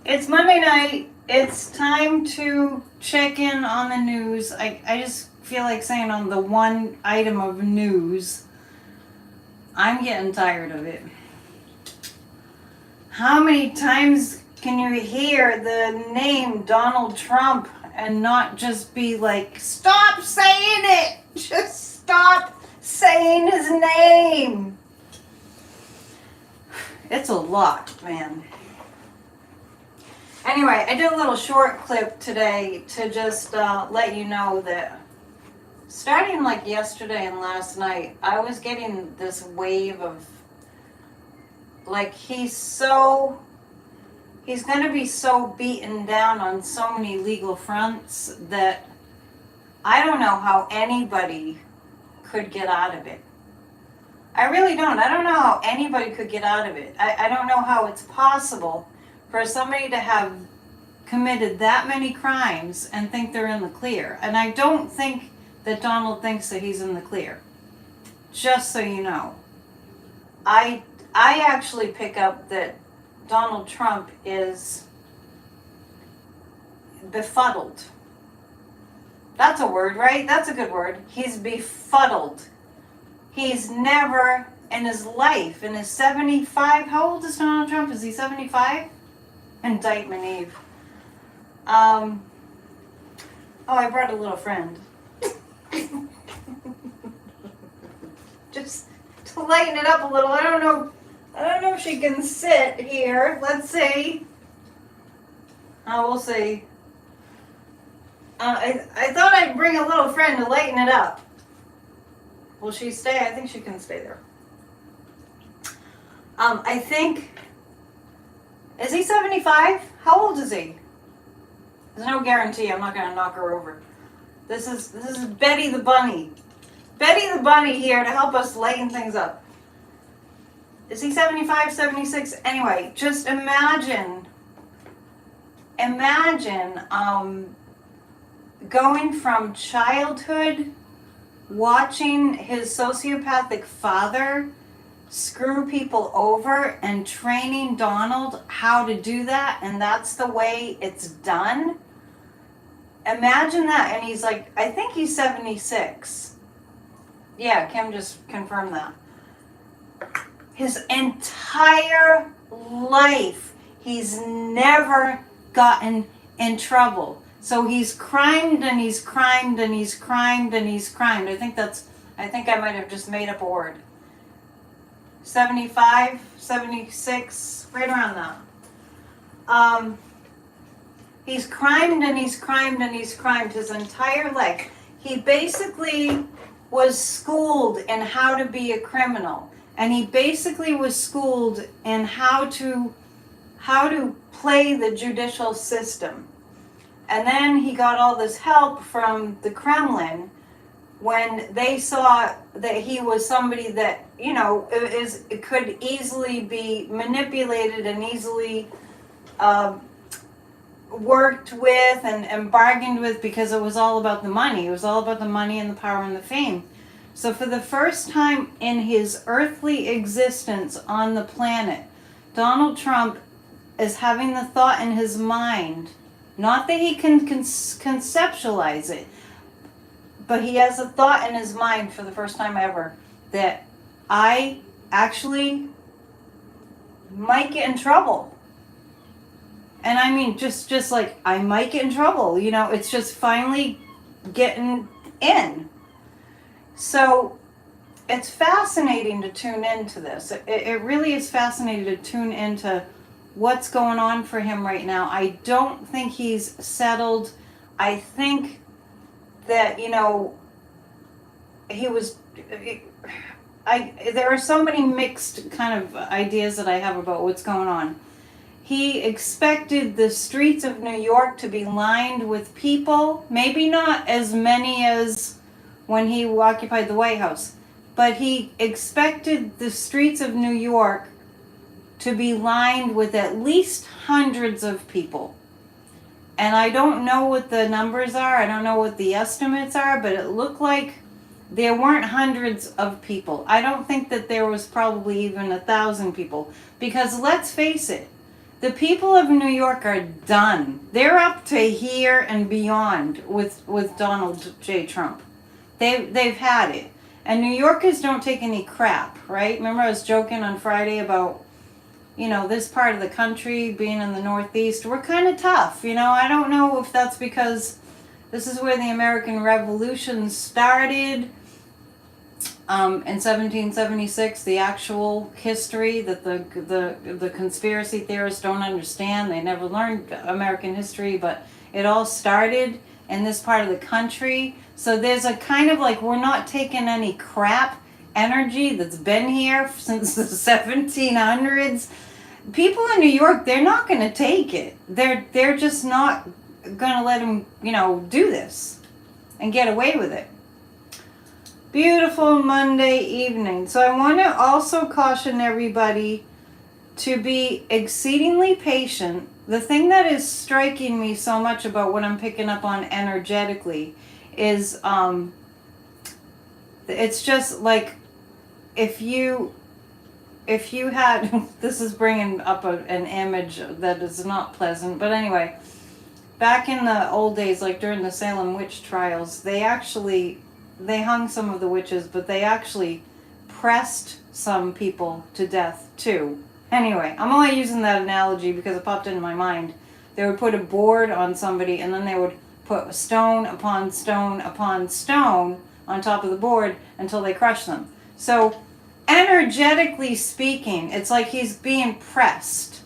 It's Monday night. It's time to check in on the news. I just feel like saying on the one item of news. I'm getting tired of it. How many times can you hear the name Donald Trump and not just be like, stop saying it! Just stop saying his name! It's a lot, man. Anyway, I did a little short clip today to just let you know that starting like yesterday and last night, I was getting this wave of, like, he's going to be so beaten down on so many legal fronts that I don't know how anybody could get out of it. I really don't. I don't know how anybody could get out of it. I don't know how it's possible for somebody to have committed that many crimes and think they're in the clear. And I don't think that Donald thinks that he's in the clear. Just so you know. I actually pick up that Donald Trump is befuddled. That's a word, right? That's a good word. He's befuddled. He's never in his life, in his 75, how old is Donald Trump? Is he 75? Indictment Eve. Oh, I brought a little friend. Just to lighten it up a little. I don't know if she can sit here. Let's see. We'll see. I thought I'd bring a little friend to lighten it up. Will she stay? I think she can stay there. I think, is he 75? How old is he? There's no guarantee. I'm not going to knock her over. This is Betty the Bunny. Betty the Bunny here to help us lighten things up. Is he 75, 76? Anyway, just imagine going from childhood, watching his sociopathic father screw people over and training Donald how to do that, and that's the way it's done. Imagine that. And he's like, I think he's 76. Yeah, Kim just confirmed that. His entire life, he's never gotten in trouble. So he's crimed and he's crimed and he's crimed and he's crimed. I think I might have just made up a word. 75, 76, right around that. He's crimed and he's crimed and he's crimed his entire life. He basically was schooled in how to be a criminal. And he basically was schooled in how to play the judicial system. And then he got all this help from the Kremlin when they saw that he was somebody that, it could easily be manipulated and easily worked with and bargained with, because it was all about the money. It was all about the money and the power and the fame. So for the first time in his earthly existence on the planet, Donald Trump is having the thought in his mind, not that he can conceptualize it, but he has a thought in his mind for the first time ever that I actually might get in trouble. And I mean, just like, I might get in trouble. It's just finally getting in. So it's fascinating to tune into this. It really is fascinating to tune into what's going on for him right now. I don't think he's settled. I think that, there are so many mixed kind of ideas that I have about what's going on. He expected the streets of New York to be lined with people, maybe not as many as when he occupied the White House, but he expected the streets of New York to be lined with at least hundreds of people. And I don't know what the numbers are, I don't know what the estimates are, but it looked like there weren't hundreds of people. I don't think that there was probably even 1,000 people, because let's face it, The people of New York are done. They're up to here and beyond with Donald J. Trump. They've had it. And New Yorkers don't take any crap, right? Remember I was joking on Friday about, this part of the country being in the Northeast. We're kind of tough, I don't know if that's because this is where the American Revolution started. In 1776, the actual history that the conspiracy theorists don't understand. They never learned American history, but it all started in this part of the country. So there's a kind of like, we're not taking any crap energy that's been here since the 1700s. People in New York, they're not going to take it. They're just not going to let them, do this and get away with it. Beautiful Monday evening. So I want to also caution everybody to be exceedingly patient. The thing that is striking me so much about what I'm picking up on energetically is it's just like if you had this is bringing up an image that is not pleasant, but anyway, back in the old days, like during the Salem witch trials, they hung some of the witches, but they actually pressed some people to death too. Anyway, I'm only using that analogy because it popped into my mind. They would put a board on somebody and then they would put stone upon stone upon stone on top of the board until they crushed them. So energetically speaking, it's like he's being pressed.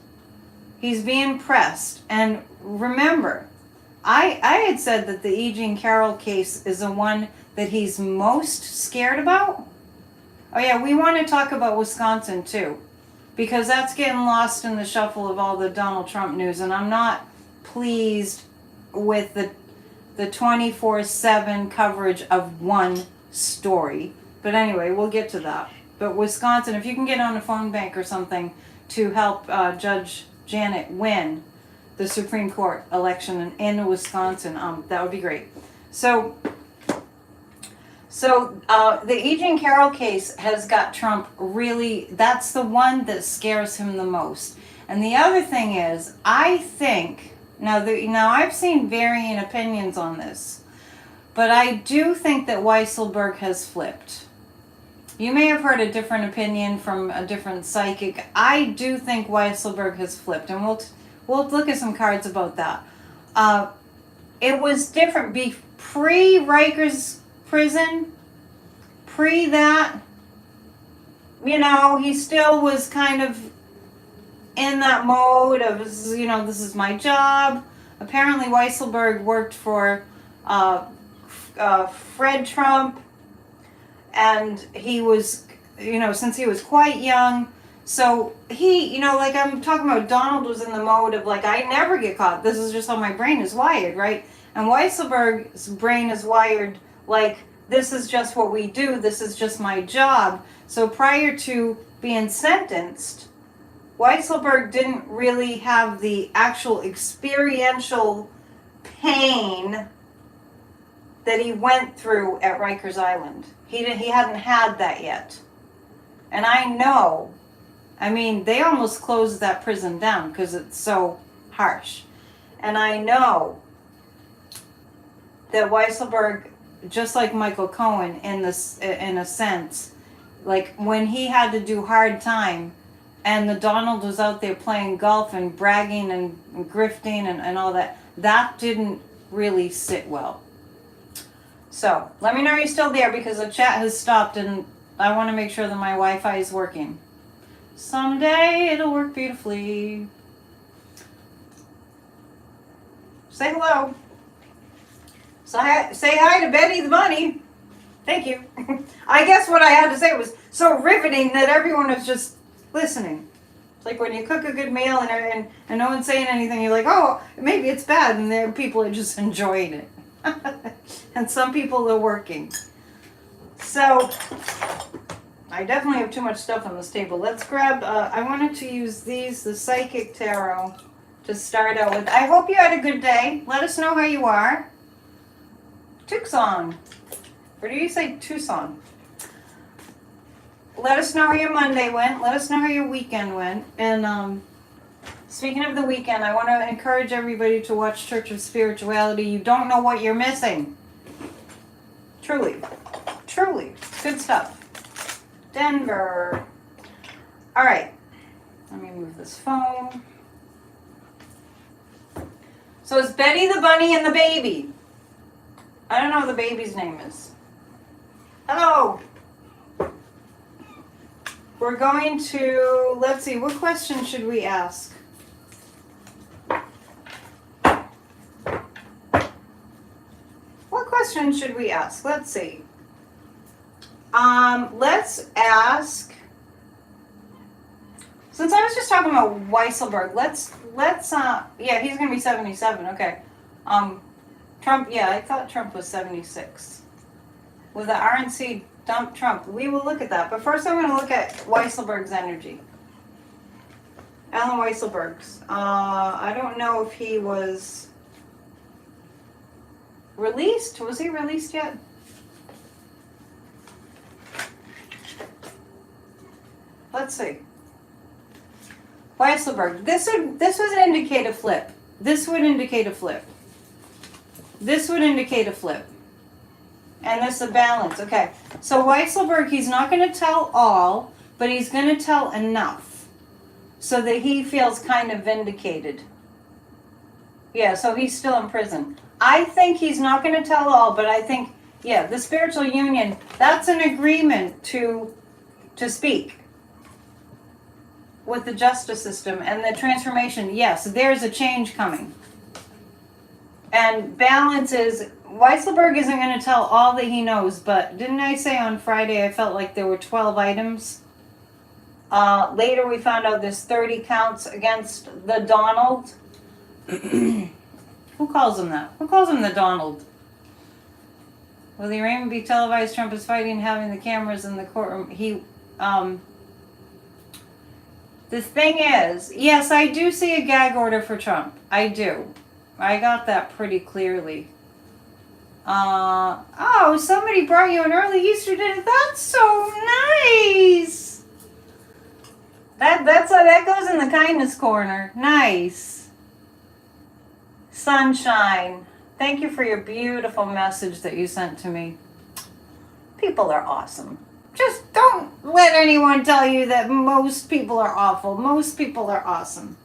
He's being pressed. And remember, I had said that the E. Jean Carroll case is the one that he's most scared about. Oh yeah, we want to talk about Wisconsin too, because that's getting lost in the shuffle of all the Donald Trump news, and I'm not pleased with the 24/7 coverage of one story. But anyway, we'll get to that. But Wisconsin, if you can get on a phone bank or something to help Judge Janet win the Supreme Court election in Wisconsin, that would be great. So the E. Jean Carroll case has got Trump really, that's the one that scares him the most. And the other thing is, I think, now I've seen varying opinions on this, but I do think that Weisselberg has flipped. You may have heard a different opinion from a different psychic. I do think Weisselberg has flipped, and we'll look at some cards about that. It was different. Pre-Rikers prison, pre that, he still was kind of in that mode of, this is my job. Apparently Weisselberg worked for Fred Trump, and he was, since he was quite young, so he, like I'm talking about, Donald was in the mode of like, I never get caught. This is just how my brain is wired, right? And Weisselberg's brain is wired like, this is just what we do, this is just my job. So prior to being sentenced, Weisselberg didn't really have the actual experiential pain that he went through at Rikers Island. He hadn't had that yet. And I know, they almost closed that prison down because it's so harsh. And I know that Weisselberg, just like Michael Cohen in a sense, like when he had to do hard time and the Donald was out there playing golf and bragging and grifting and all that, that didn't really sit well. So let me know you're still there, because the chat has stopped and I want to make sure that my Wi-Fi is working. Someday it'll work beautifully. Say hello. Say hi to Betty the Bunny. Thank you. I guess what I had to say was so riveting that everyone was just listening. It's like when you cook a good meal and no one's saying anything, you're like, oh, maybe it's bad, and there people are just enjoying it. And some people are working. So I definitely have too much stuff on this table. Let's grab, I wanted to use these, the Psychic Tarot, to start out with. I hope you had a good day. Let us know how you are. Tucson. Or do you say Tucson? Let us know how your Monday went. Let us know how your weekend went. And Speaking of the weekend, I want to encourage everybody to watch Church of Spirituality. You don't know what you're missing. Truly. Truly. Good stuff. Denver. All right. Let me move this phone. So it's Betty the Bunny and the baby. I don't know what the baby's name is. Hello. We're going to, let's see, what question should we ask? What question should we ask? Let's see. Let's ask, since I was just talking about Weisselberg, let's yeah, he's going to be 77, okay. Trump, yeah, I thought Trump was 76. Will the RNC dump Trump? We will look at that. But first I'm going to look at Weisselberg's energy. Alan Weisselberg's. I don't know if he was released. Was he released yet? Let's see. Weisselberg. This would indicate a flip. This would indicate a flip. This would indicate a flip. And this a balance. Okay. So Weisselberg, he's not going to tell all, but he's going to tell enough so that he feels kind of vindicated. Yeah, so he's still in prison. I think he's not going to tell all, but I think, yeah, the spiritual union, that's an agreement to speak with the justice system and the transformation. Yes, there's a change coming. And balance is, Weisselberg isn't going to tell all that he knows, but didn't I say on Friday I felt like there were 12 items? Later we found out there's 30 counts against the Donald. Who calls him that? Who calls him the Donald? Will the arraignment be televised? Trump is fighting having the cameras in the courtroom. The thing is, yes, I do see a gag order for Trump. I do. I got that pretty clearly. Oh, somebody brought you an early Easter dinner. That's so nice. That goes in the kindness corner. Nice. Sunshine. Thank you for your beautiful message that you sent to me. People are awesome. Just don't let anyone tell you that most people are awful. Most people are awesome.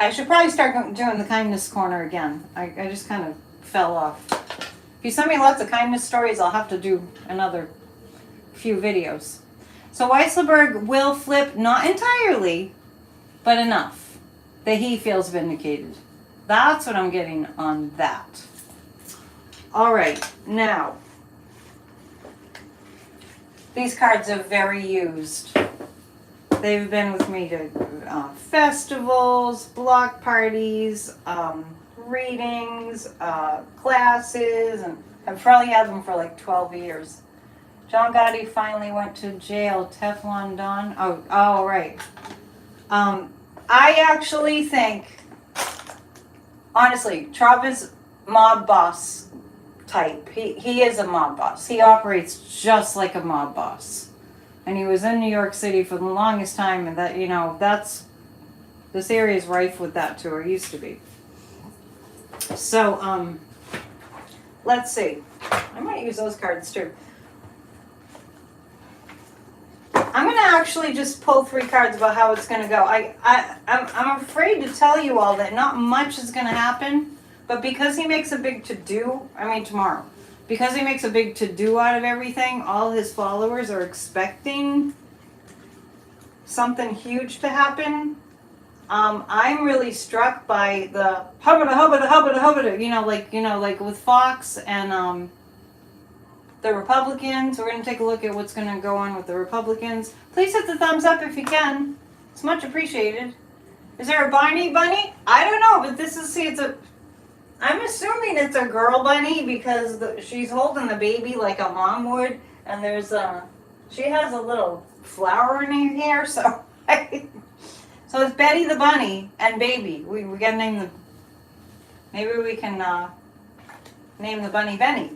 I should probably start doing the kindness corner again. I just kind of fell off. If you send me lots of kindness stories, I'll have to do another few videos. So Weisselberg will flip, not entirely, but enough that he feels vindicated. That's what I'm getting on that. All right, now, these cards are very used. They've been with me to festivals, block parties, readings, classes, and I've probably had them for like 12 years. John Gotti finally went to jail. Teflon Don. Oh, right. I actually think, honestly, Trump is mob boss type. He is a mob boss. He operates just like a mob boss. And he was in New York City for the longest time, and that, this area is rife with that too, or used to be. So, let's see. I might use those cards too. I'm going to actually just pull 3 cards about how it's going to go. I'm afraid to tell you all that not much is going to happen, but because he makes a big to-do, tomorrow, because he makes a big to-do out of everything, all his followers are expecting something huge to happen. I'm really struck by the hubbada, like with Fox and the Republicans. We're going to take a look at what's going to go on with the Republicans. Please hit the thumbs up if you can. It's much appreciated. Is there a bunny? I don't know, but I'm assuming it's a girl bunny because she's holding the baby like a mom would, and she has a little flower in her hair, so so it's Betty the bunny and baby. We gotta name the. Maybe we can name the bunny Benny.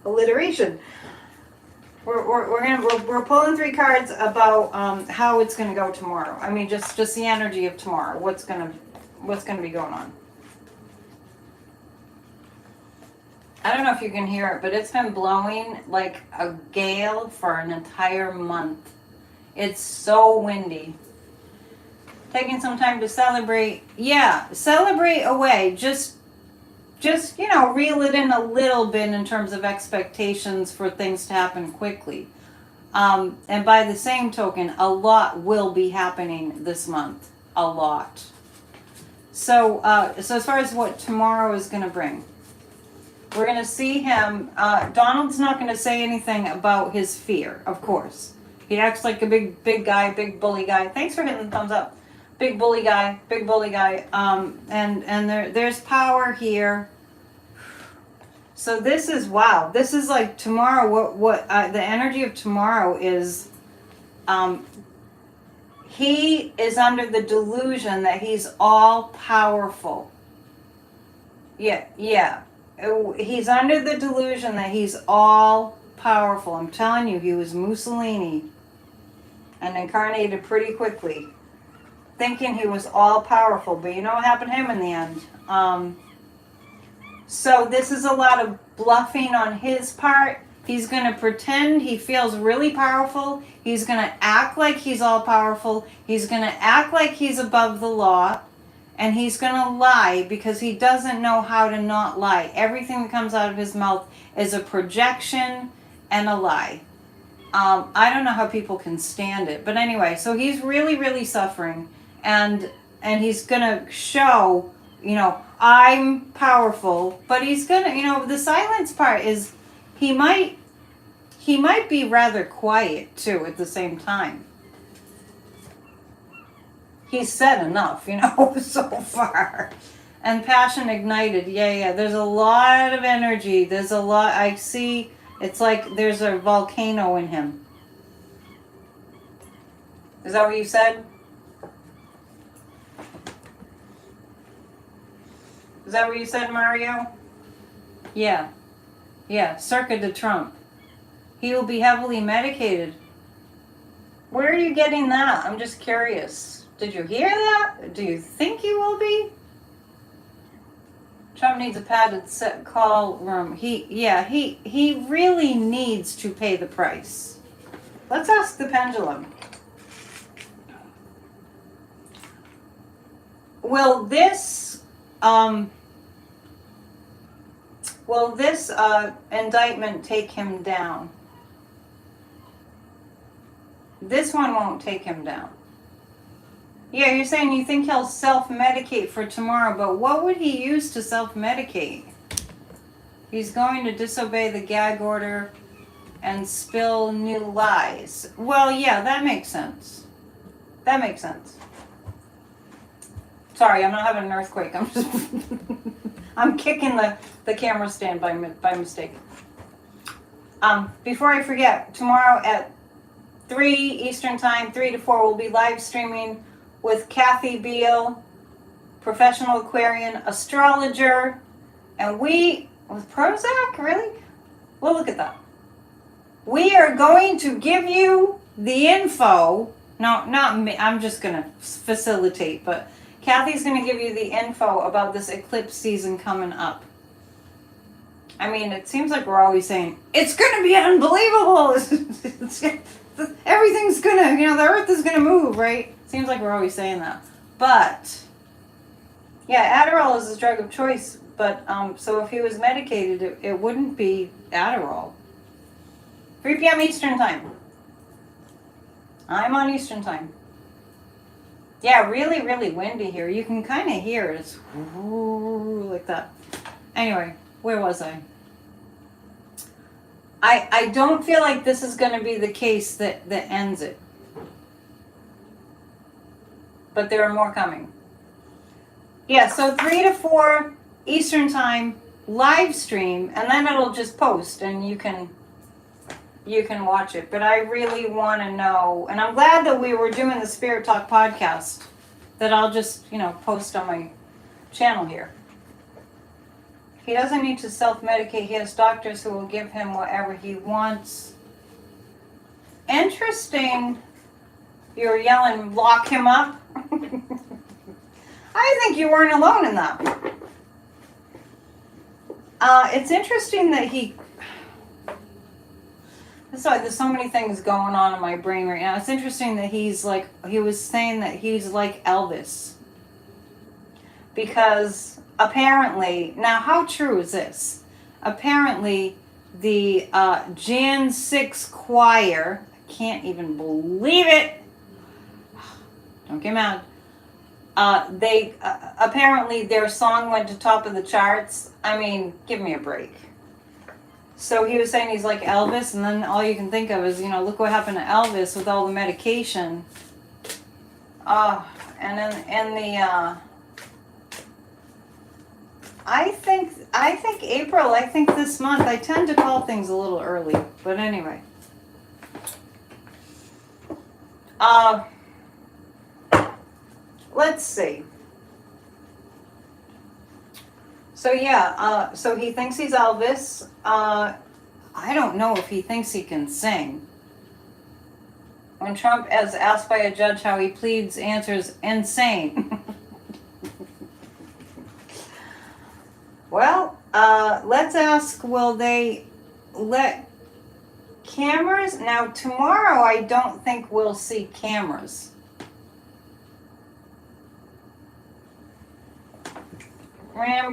Alliteration. We're pulling 3 cards about how it's gonna go tomorrow. I mean, just the energy of tomorrow. What's gonna be going on. I don't know if you can hear it, but it's been blowing like a gale for an entire month. It's so windy. Taking some time to celebrate. Yeah, celebrate away. Just reel it in a little bit in terms of expectations for things to happen quickly. And by the same token, a lot will be happening this month. A lot. So as far as what tomorrow is going to bring, we're going to see him. Donald's not going to say anything about his fear, of course. He acts like a big guy, big bully guy. Thanks for hitting the thumbs up. Big bully guy. And there's power here. So this is, wow. This is like tomorrow. What the energy of tomorrow is. He is under the delusion that he's all powerful. Yeah. He's under the delusion that he's all powerful. I'm telling you, he was Mussolini and incarnated pretty quickly, thinking he was all powerful. But you know what happened to him in the end? So this is a lot of bluffing on his part. He's going to pretend he feels really powerful. He's going to act like he's all powerful. He's going to act like he's above the law. And he's going to lie because he doesn't know how to not lie. Everything that comes out of his mouth is a projection and a lie. I don't know how people can stand it. But anyway, so he's really, really suffering. And he's going to show, I'm powerful. But he's going to, the silence part is he might be rather quiet too at the same time. He's said enough, so far. And passion ignited. Yeah. There's a lot of energy. There's a lot. I see. It's like there's a volcano in him. Is that what you said? Is that what you said, Mario? Yeah. Circa de Trump. He will be heavily medicated. Where are you getting that? I'm just curious. Did you hear that? Do you think he will be? Trump needs a padded set call room. He really needs to pay the price. Let's ask the pendulum. Will this indictment take him down? This one won't take him down. Yeah, you're saying you think he'll self-medicate for tomorrow, but what would he use to self-medicate? He's going to disobey the gag order and spill new lies. Well, yeah, that makes sense. Sorry, I'm not having an earthquake. I'm just I'm kicking the camera stand by mistake. Before I forget, tomorrow at 3 Eastern Time, 3 to 4, we'll be live streaming with Kathy Beal, professional Aquarian astrologer, and with Prozac, really? Well, look at that. We are going to give you the info. No, not me. I'm just going to facilitate, but Kathy's going to give you the info about this eclipse season coming up. I mean, it seems like we're always saying, it's going to be unbelievable. Everything's going to, the earth is going to move, right? Seems like we're always saying that. But, yeah, Adderall is his drug of choice. But, so if he was medicated, it wouldn't be Adderall. 3 p.m. Eastern Time. I'm on Eastern Time. Yeah, really, really windy here. You can kind of hear it. It's like that. Anyway, where was I? I don't feel like this is going to be the case that ends it. But there are more coming. Yeah, so 3 to 4 Eastern Time live stream, and then it'll just post, and you can watch it. But I really want to know, and I'm glad that we were doing the Spirit Talk podcast, that I'll just, post on my channel here. He doesn't need to self-medicate. He has doctors who will give him whatever he wants. interesting. You're yelling, lock him up. I think you weren't alone in that. It's interesting that sorry, there's so many things going on in my brain right now. It's interesting that he was saying that he's like Elvis. Because apparently, now how true is this? Apparently, the Jan 6 choir, I can't even believe it. Don't get mad. They apparently their song went to top of the charts. I mean, give me a break. So he was saying he's like Elvis, and then all you can think of is, look what happened to Elvis with all the medication. And then I think April. I think this month. I tend to call things a little early, but anyway. Let's see. So yeah, so he thinks he's Elvis. I don't know if he thinks he can sing. When Trump is asked by a judge how he pleads, answers insane. Well, let's ask, will they let cameras? Now, tomorrow I don't think we'll see cameras.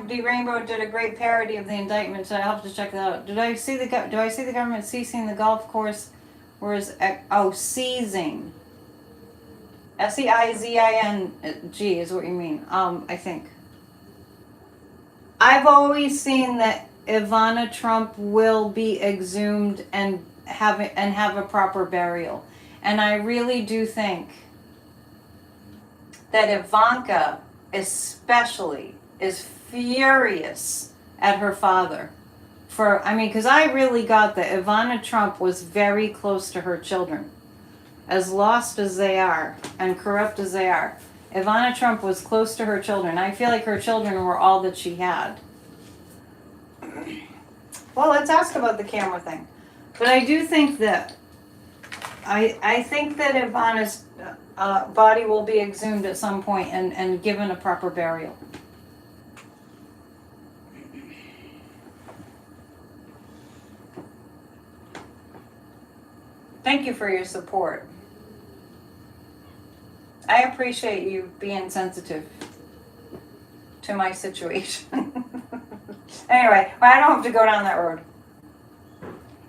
D. Rainbow did a great parody of the indictment, so I'll have to check that out. Do I see the government seizing the golf course? Whereas, seizing. SEIZING is what you mean. I think. I've always seen that Ivana Trump will be exhumed and have a proper burial, and I really do think that Ivanka, especially, is furious at her father because I really got that Ivana Trump was very close to her children. As lost as they are and corrupt as they are, Ivana Trump was close to her children. I feel like her children were all that she had. Well, let's ask about the camera thing. But I do think that I think that Ivana's body will be exhumed at some point and given a proper burial. Thank you for your support. I appreciate you being sensitive to my situation. Anyway, I don't have to go down that road.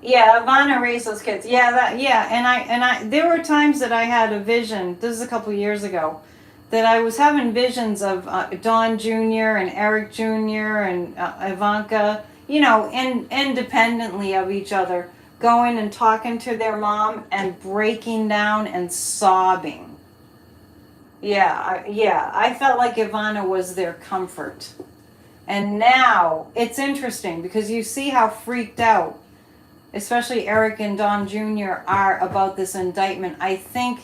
Yeah, Ivana raised those kids. And I there were times that I had a vision, this is a couple years ago, that I was having visions of Don Jr. and Eric Jr. and Ivanka, independently of each other, going and talking to their mom and breaking down and sobbing. I felt like Ivana was their comfort. And now, it's interesting because you see how freaked out, especially Eric and Don Jr. are about this indictment. I think,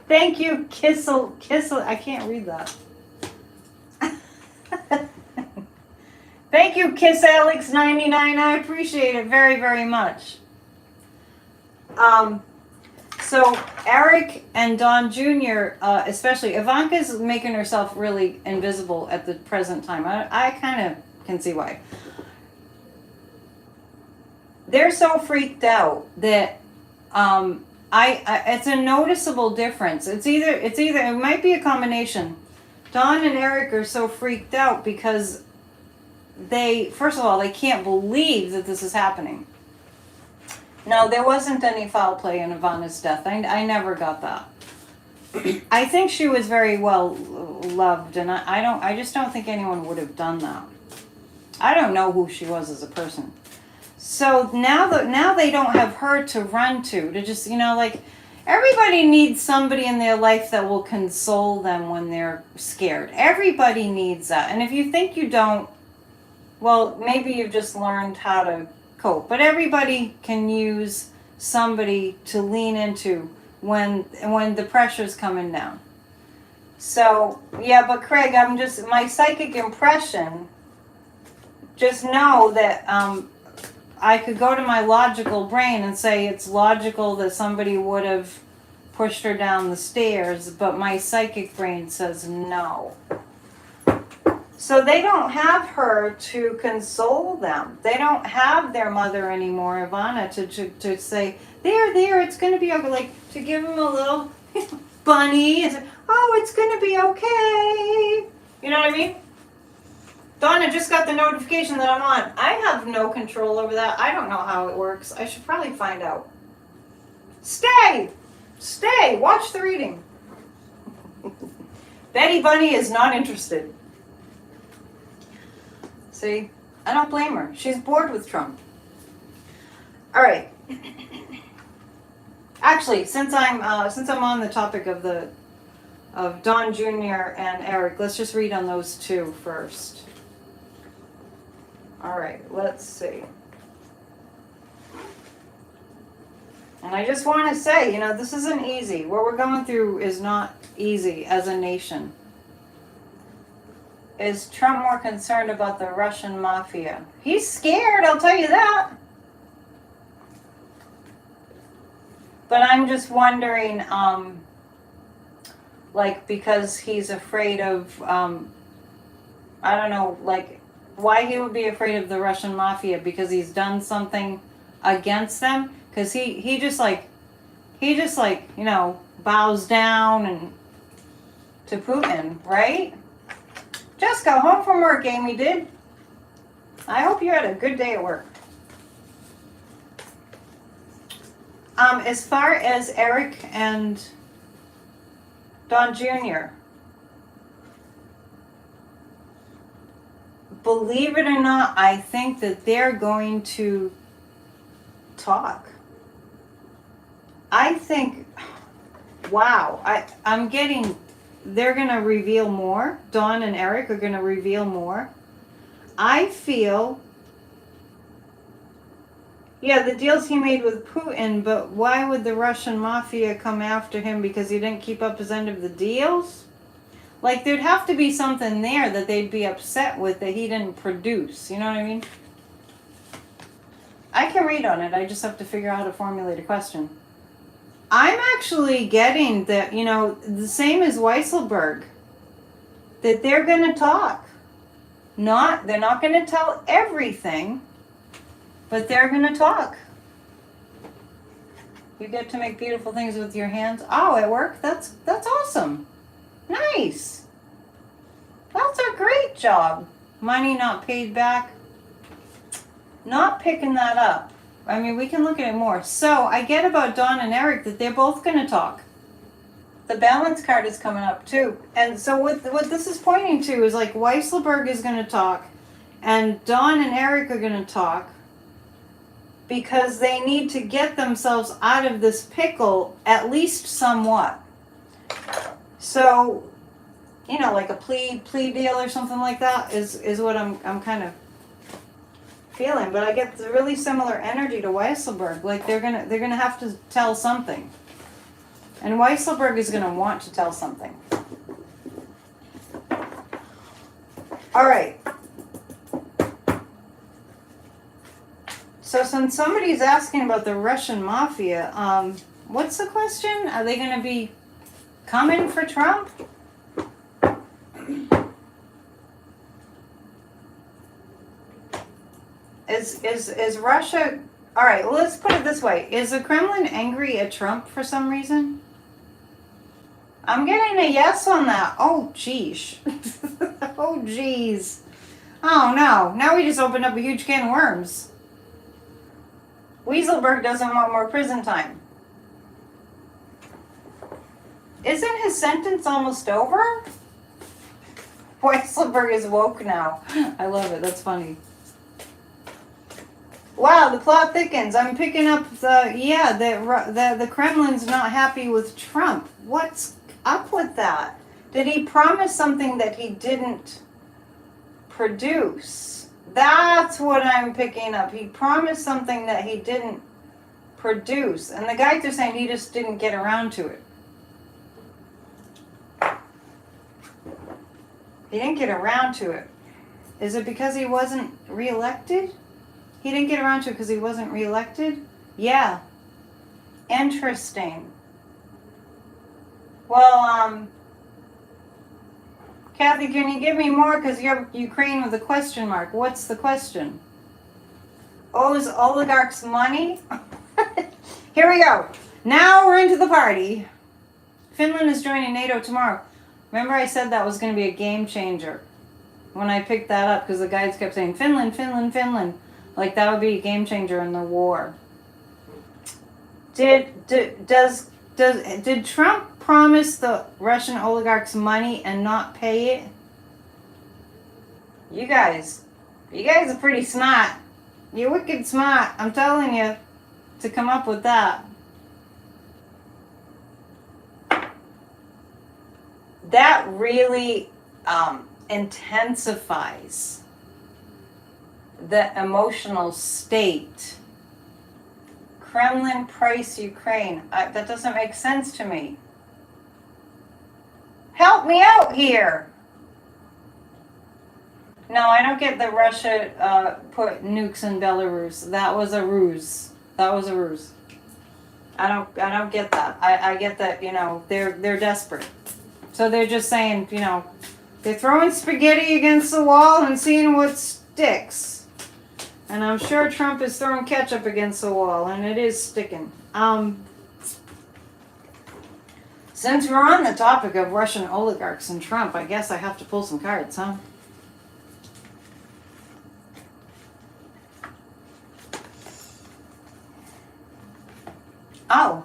thank you, Kissel, I can't read that. Thank you, Kiss Alex 99. I appreciate it very, very much. So Eric and Don Jr., especially Ivanka's making herself really invisible at the present time. I kind of can see why. They're so freaked out that it's a noticeable difference. It might be a combination. Don and Eric are so freaked out because first of all, they can't believe that this is happening. No, there wasn't any foul play in Ivana's death. I never got that. I think she was very well loved, and I just don't think anyone would have done that. I don't know who she was as a person. So now they don't have her to run to just, everybody needs somebody in their life that will console them when they're scared. Everybody needs that. And if you think you don't, well, maybe you've just learned how to cope. But everybody can use somebody to lean into when the pressure's coming down. So, yeah, but Craig, my psychic impression, just know that I could go to my logical brain and say it's logical that somebody would have pushed her down the stairs, but my psychic brain says no. So they don't have her to console them. They don't have their mother anymore, Ivana, to say, there, it's going to be okay. Like, to give them a little bunny and say, oh, it's going to be okay. You know what I mean? Donna just got the notification that I'm on. I have no control over that. I don't know how it works. I should probably find out. Stay! Stay! Watch the reading. Betty Bunny is not interested. See? I don't blame her. She's bored with Trump. All right. Actually, since I'm on the topic of Don Jr. and Eric, let's just read on those two first. All right, let's see. And I just want to say, this isn't easy. What we're going through is not easy as a nation. Is Trump more concerned about the Russian mafia? He's scared, I'll tell you that. But I'm just wondering, because he's afraid of, I don't know, why he would be afraid of the Russian mafia, because he's done something against them, because he just bows down and to Putin, right? Just got home from work, Amy did. I hope you had a good day at work. As far as Eric and Don Jr., believe it or not, I think that they're going to talk. I think, wow, they're going to reveal more. Don and Eric are going to reveal more. I feel, the deals he made with Putin, but why would the Russian mafia come after him because he didn't keep up his end of the deals? There'd have to be something there that they'd be upset with that he didn't produce. You know what I mean? I can read on it. I just have to figure out how to formulate a question. I'm actually getting that, the same as Weisselberg, that they're going to talk. They're not going to tell everything, but they're going to talk. You get to make beautiful things with your hands. Oh, at work? That's awesome. Nice. That's a great job. Money not paid back. Not picking that up. I mean, we can look at it more. So I get about Don and Eric that they're both going to talk. The balance card is coming up too. And so what this is pointing to is Weisselberg is going to talk and Don and Eric are going to talk because they need to get themselves out of this pickle at least somewhat. So, a plea deal or something like that is what I'm kind of feeling. But I get the really similar energy to Weisselberg. They're gonna have to tell something, and Weisselberg is gonna want to tell something. All right. So since somebody's asking about the Russian mafia, what's the question? Are they gonna be coming for Trump? Is Russia... All right, well, let's put it this way. Is the Kremlin angry at Trump for some reason? I'm getting a yes on that. Oh, geez. Oh, geez. Oh, no. Now we just opened up a huge can of worms. Weisselberg doesn't want more prison time. Isn't his sentence almost over? Weisselberg is woke now. I love it. That's funny. Wow, the plot thickens. I'm picking up the Kremlin's not happy with Trump. What's up with that? Did he promise something that he didn't produce? That's what I'm picking up. He promised something that he didn't produce. And the guys are saying he just didn't get around to it. He didn't get around to it. Is it because he wasn't reelected? He didn't get around to it because he wasn't reelected? Yeah. Interesting. Well, Kathy, can you give me more? Because you have Ukraine with a question mark. What's the question? Owes oligarchs money? Here we go. Now we're into the party. Finland is joining NATO tomorrow. Remember I said that was going to be a game changer when I picked that up, because the guides kept saying Finland, Finland, Finland. Like that would be a game changer in the war. Did Trump promise the Russian oligarchs money and not pay it? You guys are pretty smart. You're wicked smart, I'm telling you, to come up with that. That really intensifies the emotional state. Kremlin price Ukraine. That doesn't make sense to me. Help me out here. No, I don't get that Russia put nukes in Belarus. That was a ruse. That was a ruse. I don't get that. I get that, they're desperate. So they're just saying, they're throwing spaghetti against the wall and seeing what sticks. And I'm sure Trump is throwing ketchup against the wall, and it is sticking. Since we're on the topic of Russian oligarchs and Trump, I guess I have to pull some cards, huh? Oh,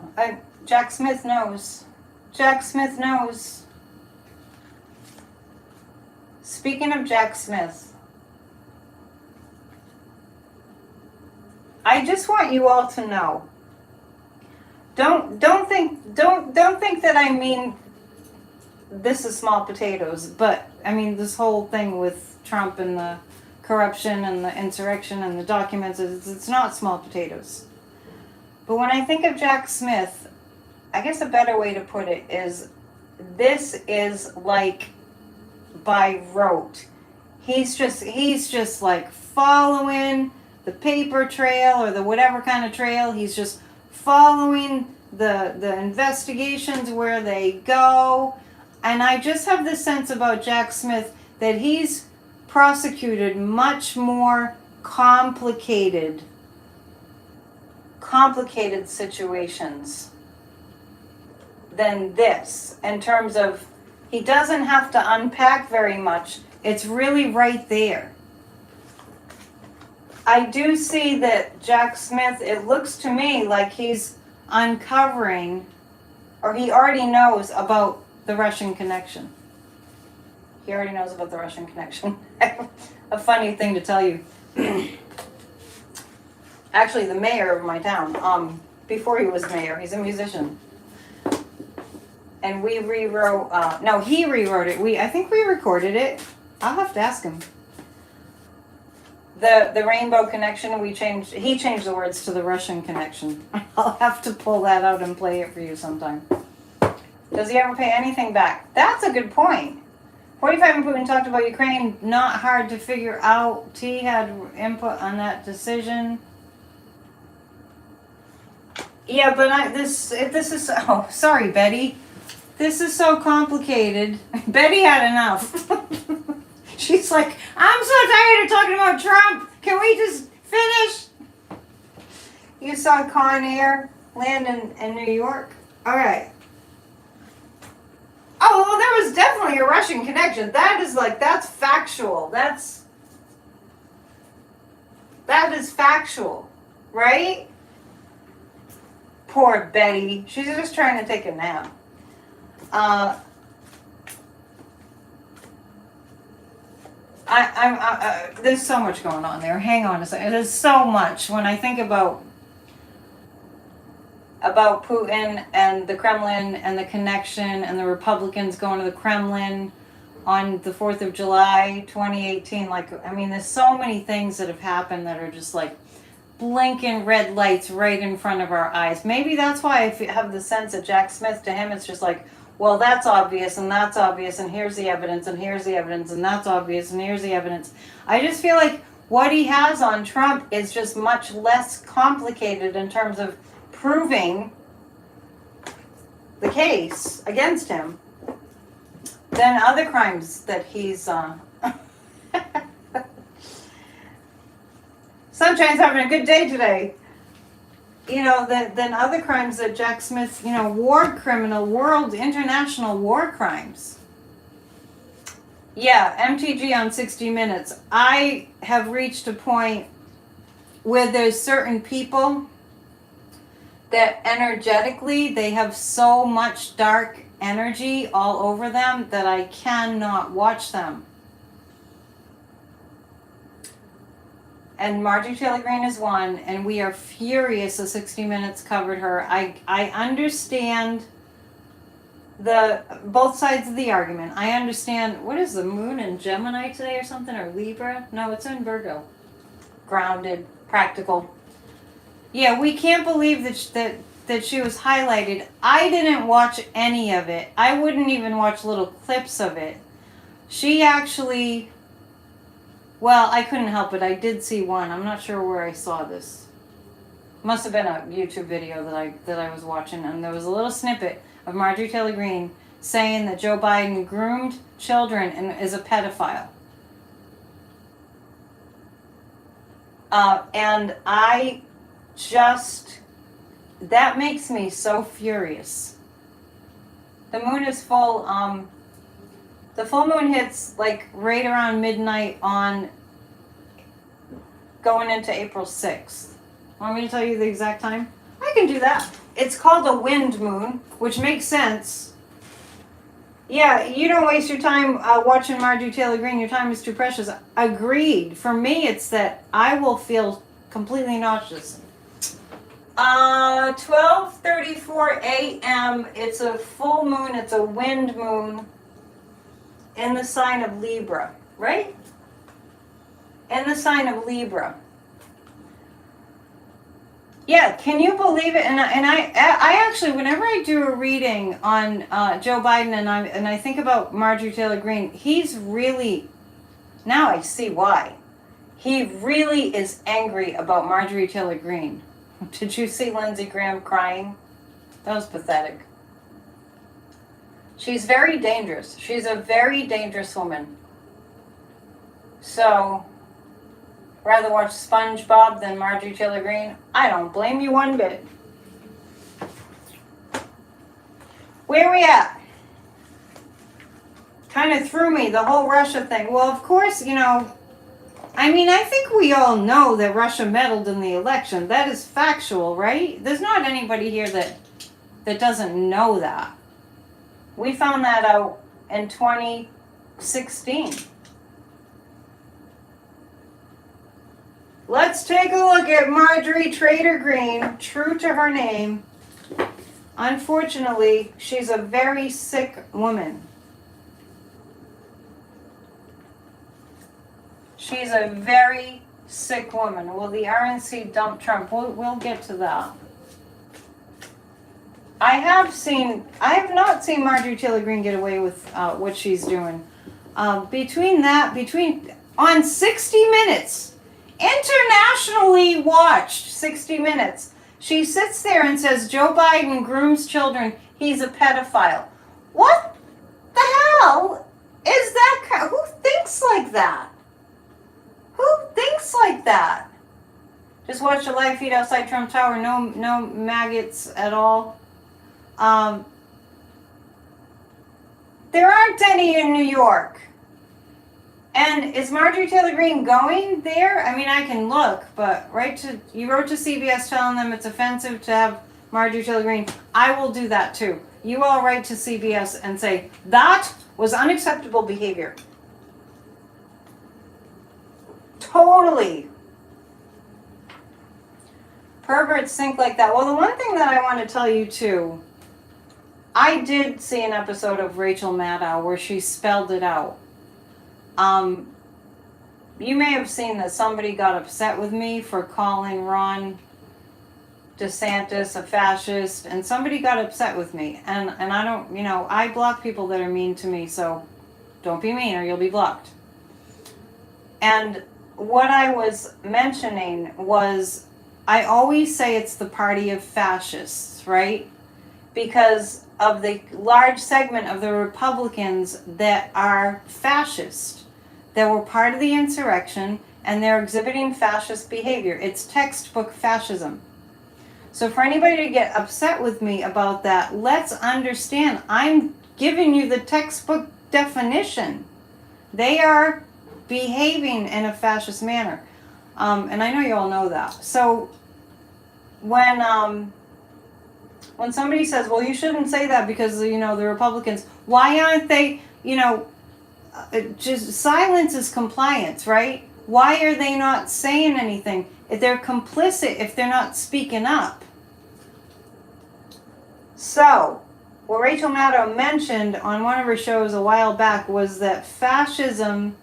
Jack Smith knows. Jack Smith knows. Speaking of Jack Smith, I just want you all to know. Don't think that I mean this is small potatoes, but I mean this whole thing with Trump and the corruption and the insurrection and the documents, it's not small potatoes. But when I think of Jack Smith, I guess a better way to put it is this is like by rote. He's just like following the paper trail or the whatever kind of trail. He's just following the investigations where they go. And I just have this sense about Jack Smith that he's prosecuted much more complicated situations than this, in terms of he doesn't have to unpack very much. It's really right there. I do see that Jack Smith, it looks to me like he's uncovering, or he already knows about the Russian connection. He already knows about the Russian connection. A funny thing to tell you. Actually, the mayor of my town, before he was mayor, he's a musician. And we rewrote, no, he rewrote it. I think we recorded it. I'll have to ask him. The Rainbow Connection, he changed the words to the Russian Connection. I'll have to pull that out and play it for you sometime. Does he ever pay anything back? That's a good point. 45 and Putin talked about Ukraine, not hard to figure out. T had input on that decision. Yeah, but this is, oh, sorry, Betty. This is so complicated. Betty had enough. She's like, I'm so tired of talking about Trump. Can we just finish? You saw Con Air land in New York? All right. Oh, well, there was definitely a Russian connection. That is factual. That is factual, right? Poor Betty. She's just trying to take a nap. There's so much going on there. Hang on a second. There's so much. When I think about Putin and the Kremlin and the connection and the Republicans going to the Kremlin on the 4th of July, 2018, there's so many things that have happened that are just like blinking red lights right in front of our eyes. Maybe that's why I have the sense that Jack Smith, to him, it's just like, well, that's obvious, and here's the evidence, and here's the evidence, and that's obvious, and here's the evidence. I just feel like What he has on Trump is just much less complicated in terms of proving the case against him than other crimes that he's Sunshine's having a good day today. You know, than other crimes that Jack Smith, you know, war criminal, world, international war crimes. Yeah, MTG on 60 Minutes. I have reached a point where there's certain people that energetically, they have so much dark energy all over them that I cannot watch them. And Marjorie Taylor Greene is one, and we are furious that 60 Minutes covered her. I understand the both sides of the argument. I understand, what is the moon in Gemini today or something, or Libra? No, it's in Virgo. Grounded, practical. Yeah, we can't believe that she was highlighted. I didn't watch any of it. I wouldn't even watch little clips of it. She actually... Well, I couldn't help it. I did see one. I'm not sure where I saw this. Must have been a YouTube video that I was watching, and there was a little snippet of Marjorie Taylor Greene saying that Joe Biden groomed children and is a pedophile. And I just, that makes me so furious. The moon is full. The full moon hits like right around midnight on going into April 6th. Want me to tell you the exact time? I can do that. It's called a wind moon, which makes sense. Yeah, you don't waste your time watching Marjorie Taylor Greene. Your time is too precious. Agreed. For me, it's that I will feel completely nauseous. 12:34 a.m. It's a full moon. It's a wind moon. In the sign of Libra, right? In the sign of Libra. Yeah, can you believe it? And I actually, whenever I do a reading on Joe Biden and I think about Marjorie Taylor Greene, he's really, now I see why. He really is angry about Marjorie Taylor Greene. Did you see Lindsey Graham crying? That was pathetic. She's very dangerous. She's a very dangerous woman. So, rather watch SpongeBob than Marjorie Taylor Greene? I don't blame you one bit. Where are we at? Kind of threw me, the whole Russia thing. Well, of course, you know, I mean, I think we all know that Russia meddled in the election. That is factual, right? There's not anybody here that doesn't know that. We found that out in 2016. Let's take a look at Marjorie Taylor Greene, true to her name. Unfortunately, she's a very sick woman. She's a very sick woman. Will the RNC dump Trump? We'll get to that. I have not seen Marjorie Taylor Greene get away with what she's doing. On 60 Minutes, internationally watched 60 Minutes, she sits there and says, Joe Biden grooms children, he's a pedophile. What the hell is that? Who thinks like that? Who thinks like that? Just watch a live feed outside Trump Tower, no maggots at all. There aren't any in New York. And is Marjorie Taylor Greene going there? I mean, I can look, but you wrote to CBS telling them it's offensive to have Marjorie Taylor Greene. I will do that too. You all write to CBS and say, that was unacceptable behavior. Totally. Perverts think like that. Well, the one thing that I want to tell you too, I did see an episode of Rachel Maddow where she spelled it out. You may have seen that somebody got upset with me for calling Ron DeSantis a fascist, and somebody got upset with me. And I don't, I block people that are mean to me, so don't be mean or you'll be blocked. And what I was mentioning was, I always say it's the party of fascists, right? Because of the large segment of the Republicans that are fascist, that were part of the insurrection, and they're exhibiting fascist behavior. It's textbook fascism. So for anybody to get upset with me about that, let's understand, I'm giving you the textbook definition. They are behaving in a fascist manner. And I know you all know that. So when somebody says, well, you shouldn't say that because, the Republicans, why aren't they, just silence is compliance, right? Why are they not saying anything? If they're complicit, if they're not speaking up. So, what Rachel Maddow mentioned on one of her shows a while back was that fascism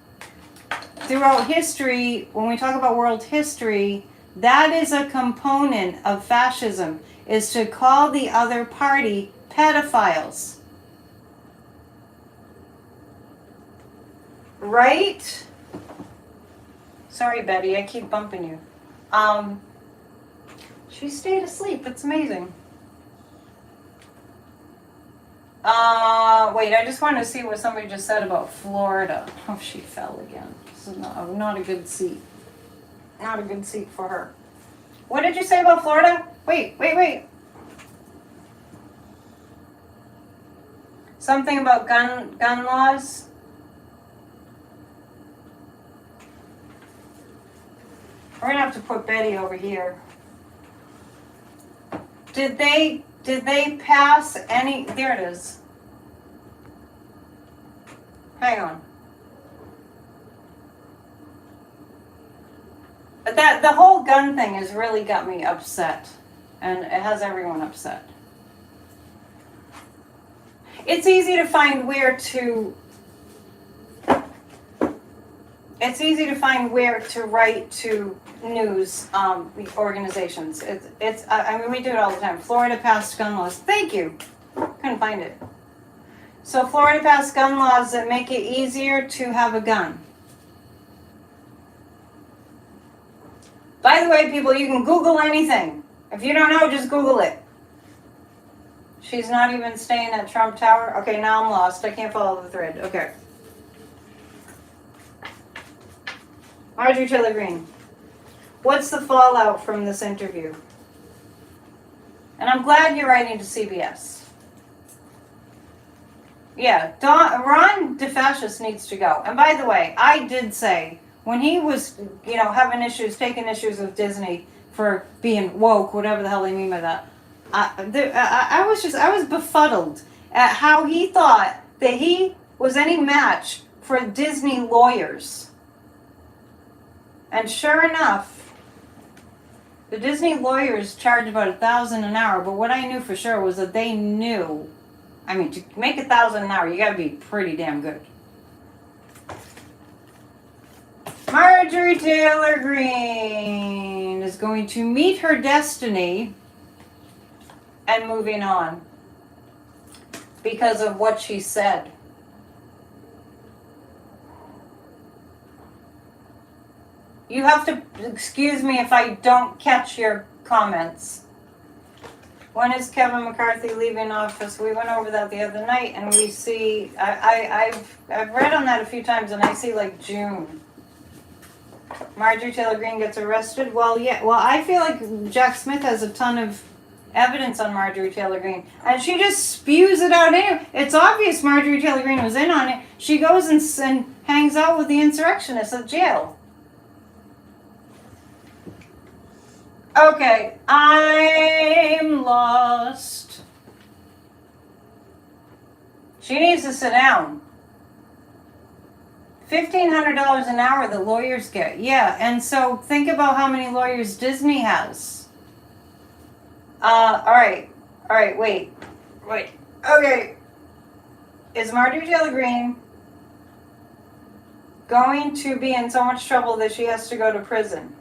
throughout history, when we talk about world history, that is a component of fascism, is to call the other party pedophiles. Right? Sorry, Betty, I keep bumping you. She stayed asleep. It's amazing. Wait, I just wanted to see what somebody just said about Florida. Oh, she fell again. This is not a good seat. Not a good seat for her. What did you say about Florida? Wait. Something about gun laws? We're gonna have to put Betty over here. Did they pass any? There it is. Hang on. But the whole gun thing has really got me upset, and it has everyone upset. It's easy to find where to. It's easy to find where to write to news organizations. I mean, we do it all the time. Florida passed gun laws. Thank you. Couldn't find it. So Florida passed gun laws that make it easier to have a gun. By the way, people, you can Google anything. If you don't know, just Google it. She's not even staying at Trump Tower. Okay, now I'm lost. I can't follow the thread. Okay. Marjorie Taylor Greene. What's the fallout from this interview? And I'm glad you're writing to CBS. Yeah, Ron DeFascist needs to go. And by the way, I did say, when he was, taking issues with Disney for being woke, whatever the hell they mean by that, I was befuddled at how he thought that he was any match for Disney lawyers. And sure enough, the Disney lawyers charge about $1,000 an hour, but what I knew for sure was that they knew, to make $1,000 an hour, you gotta be pretty damn good. Marjorie Taylor Greene is going to meet her destiny and moving on because of what she said. You have to excuse me if I don't catch your comments. When is Kevin McCarthy leaving office? We went over that the other night, and we see, I've read on that a few times, and I see like June. Marjorie Taylor Greene gets arrested? Well, yeah. Well, I feel like Jack Smith has a ton of evidence on Marjorie Taylor Greene, and she just spews it out anyway. It's obvious Marjorie Taylor Greene was in on it. She goes and hangs out with the insurrectionists at jail. Okay, I'm lost. She needs to sit down. $1,500 an hour the lawyers get. Yeah, and so think about how many lawyers Disney has. All right, wait. Okay, is Marjorie Taylor Greene going to be in so much trouble that she has to go to prison?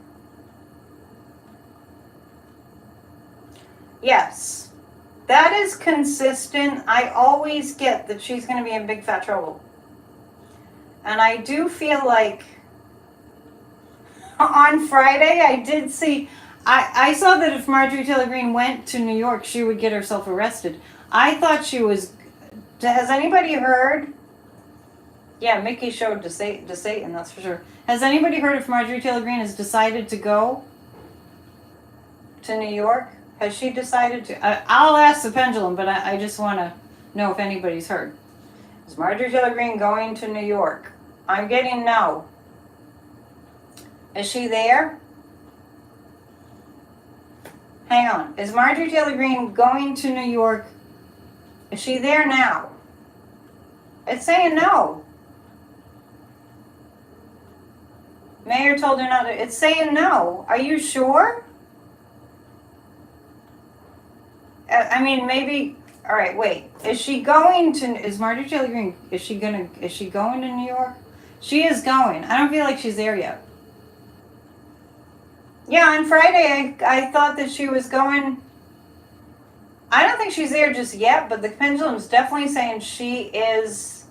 Yes, that is consistent. I always get that she's going to be in big fat trouble. And I do feel like On Friday, I did see, I saw that if Marjorie Taylor Greene went to New York, she would get herself arrested. I thought she was, has anybody heard? Yeah, Mickey showed to Satan, that's for sure. Has anybody heard if Marjorie Taylor Greene has decided to go to New York? Has she decided to? I'll ask the pendulum, but I just want to know if anybody's heard. Is Marjorie Taylor Greene going to New York? I'm getting no. Is she there? Hang on. Is Marjorie Taylor Greene going to New York? Is she there now? It's saying no. Mayor told her not to. It's saying no. Are you sure? I mean, maybe. All right, wait. Is she going to? Is Marjorie Taylor Greene? Is she going to New York? She is going. I don't feel like she's there yet. Yeah, on Friday I thought that she was going. I don't think she's there just yet, but the pendulum's definitely saying she is.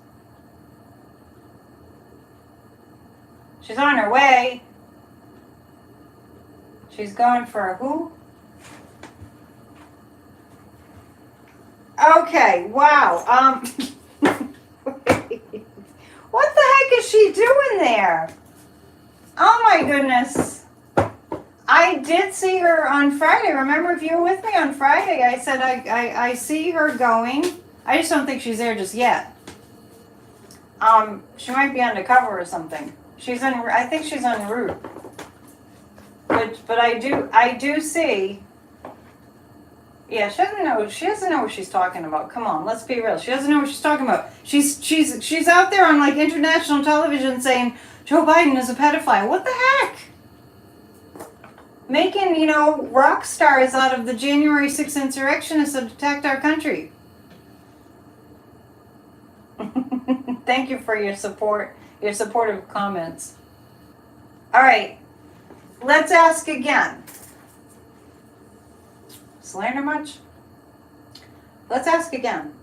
She's on her way. She's going for who? Okay, wow. What the heck is she doing there? Oh my goodness. I did see her on Friday. Remember, if you were with me on Friday, I said I see her going. I just don't think she's there just yet. She might be undercover or something. I think she's en route. But I do see. Yeah, she doesn't know what she's talking about. Come on, let's be real. She doesn't know what she's talking about. She's out there on like international television saying Joe Biden is a pedophile. What the heck? Making, rock stars out of the January 6th insurrectionists that attacked our country. Thank you for your support, your supportive comments. All right, let's ask again. Slander much? Let's ask again.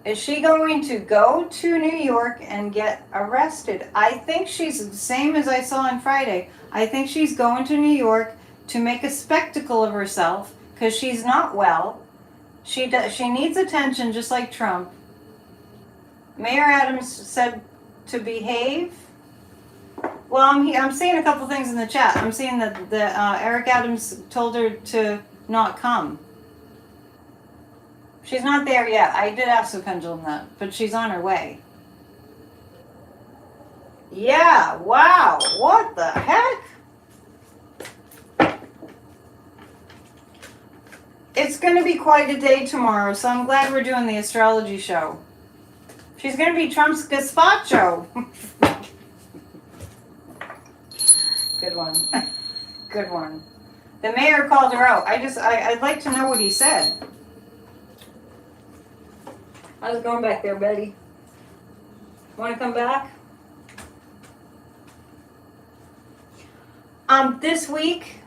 Is she going to go to New York and get arrested? I think she's the same as I saw on Friday. I think she's going to New York to make a spectacle of herself because she's not well. She needs attention just like Trump. Mayor Adams said to behave. Well, I'm seeing a couple things in the chat. I'm seeing that Eric Adams told her to not come. She's not there yet. I did ask the pendulum that, but she's on her way. Yeah, wow. What the heck? It's going to be quite a day tomorrow, so I'm glad we're doing the astrology show. She's going to be Trump's gazpacho. Good one. Good one. The mayor called her out. I'd like to know what he said. How's it going back there, Betty? Want to come back? This week,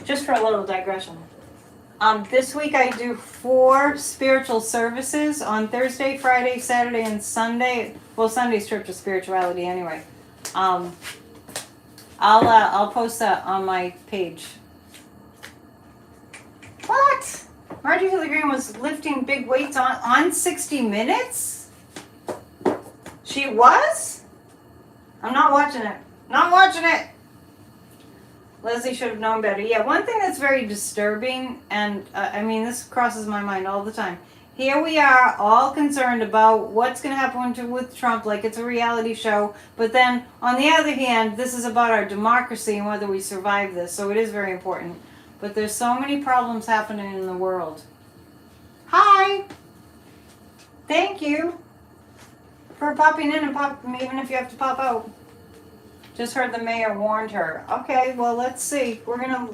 just for a little digression, this week I do 4 spiritual services on Thursday, Friday, Saturday, and Sunday. Well, Sunday's trip to spirituality anyway. I'll post that on my page. What? Marjorie Taylor Greene was lifting big weights on 60 Minutes? She was? I'm not watching it. Not watching it. Leslie should have known better. Yeah, one thing that's very disturbing, and this crosses my mind all the time. Here we are, all concerned about what's going to happen with Trump, like it's a reality show. But then, on the other hand, this is about our democracy and whether we survive this. So it is very important. But there's so many problems happening in the world. Hi! Thank you for popping in and even if you have to pop out. Just heard the mayor warned her. Okay, well, let's see. We're gonna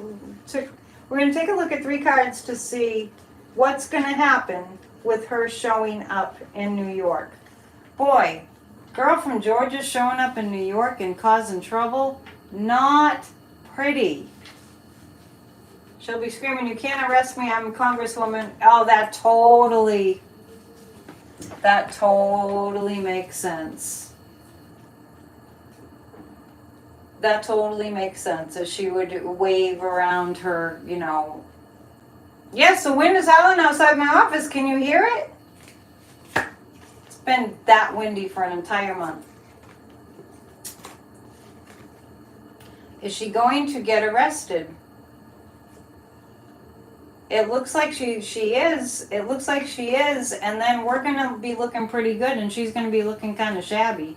take a look at 3 cards to see what's gonna happen with her showing up in New York. Boy, girl from Georgia showing up in New York and causing trouble. Not pretty. She'll be screaming, "You can't arrest me, I'm a congresswoman." Oh, that totally That totally makes sense. That totally makes sense. As she would wave around her, you know. Yes, the wind is howling outside my office. Can you hear it? It's been that windy for an entire month. Is she going to get arrested? It looks like she is. It looks like she is. And then we're going to be looking pretty good and she's going to be looking kind of shabby.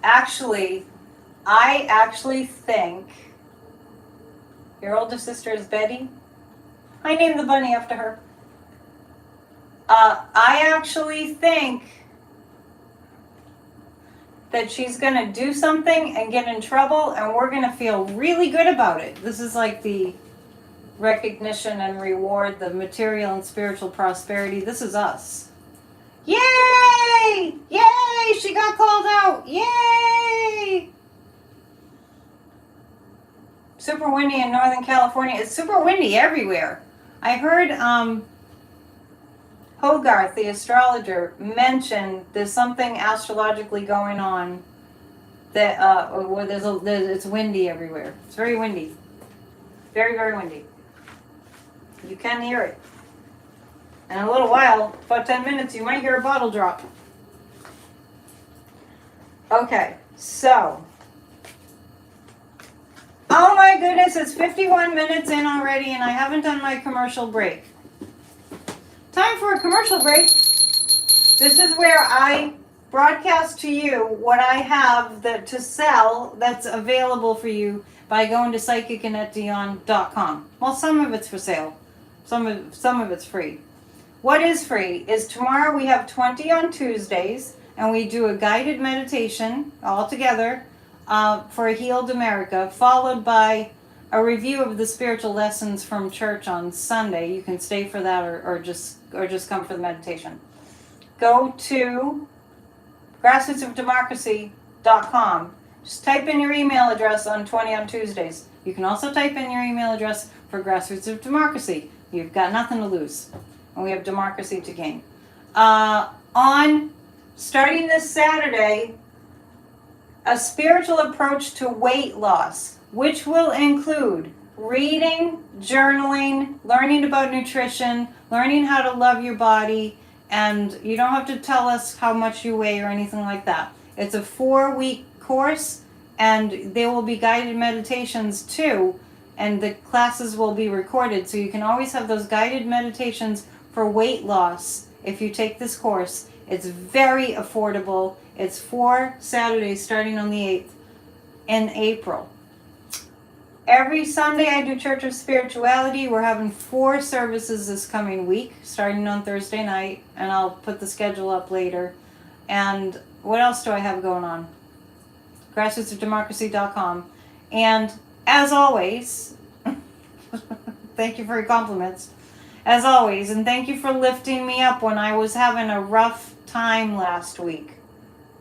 Actually, I actually think your older sister is Betty. I named the bunny after her. I actually think that she's going to do something and get in trouble and we're going to feel really good about it. This is like the recognition and reward, the material and spiritual prosperity. This is us. Yay! Yay! She got called out. Yay! Super windy in Northern California. It's super windy everywhere. I heard Hogarth, the astrologer, mentioned there's something astrologically going on that where it's windy everywhere. It's very windy. Very, very windy. You can hear it. In a little while, about 10 minutes, you might hear a bottle drop. Okay, so. Oh my goodness, it's 51 minutes in already and I haven't done my commercial break. Time for a commercial break. This is where I broadcast to you what I have to sell that's available for you by going to psychicannetdion.com. Well, some of it's for sale. Some of it's free. What is free is tomorrow we have 20 on Tuesdays and we do a guided meditation all together for a healed America, followed by a review of the spiritual lessons from church on Sunday. You can stay for that or just come for the meditation. Go to grassrootsofdemocracy.com. Just type in your email address on 20 on Tuesdays. You can also type in your email address for Grassroots of Democracy. You've got nothing to lose. And we have democracy to gain. On starting this Saturday, a spiritual approach to weight loss, which will include reading, journaling, learning about nutrition, learning how to love your body, and you don't have to tell us how much you weigh or anything like that. It's a 4-week course, and there will be guided meditations too, and the classes will be recorded, so you can always have those guided meditations for weight loss if you take this course. It's very affordable. It's 4 Saturdays starting on the 8th in April. Every Sunday I do Church of Spirituality. We're having 4 services this coming week, starting on Thursday night, and I'll put the schedule up later. And what else do I have going on? grassrootsofdemocracy.com. And as always, thank you for your compliments. As always, and thank you for lifting me up when I was having a rough time last week.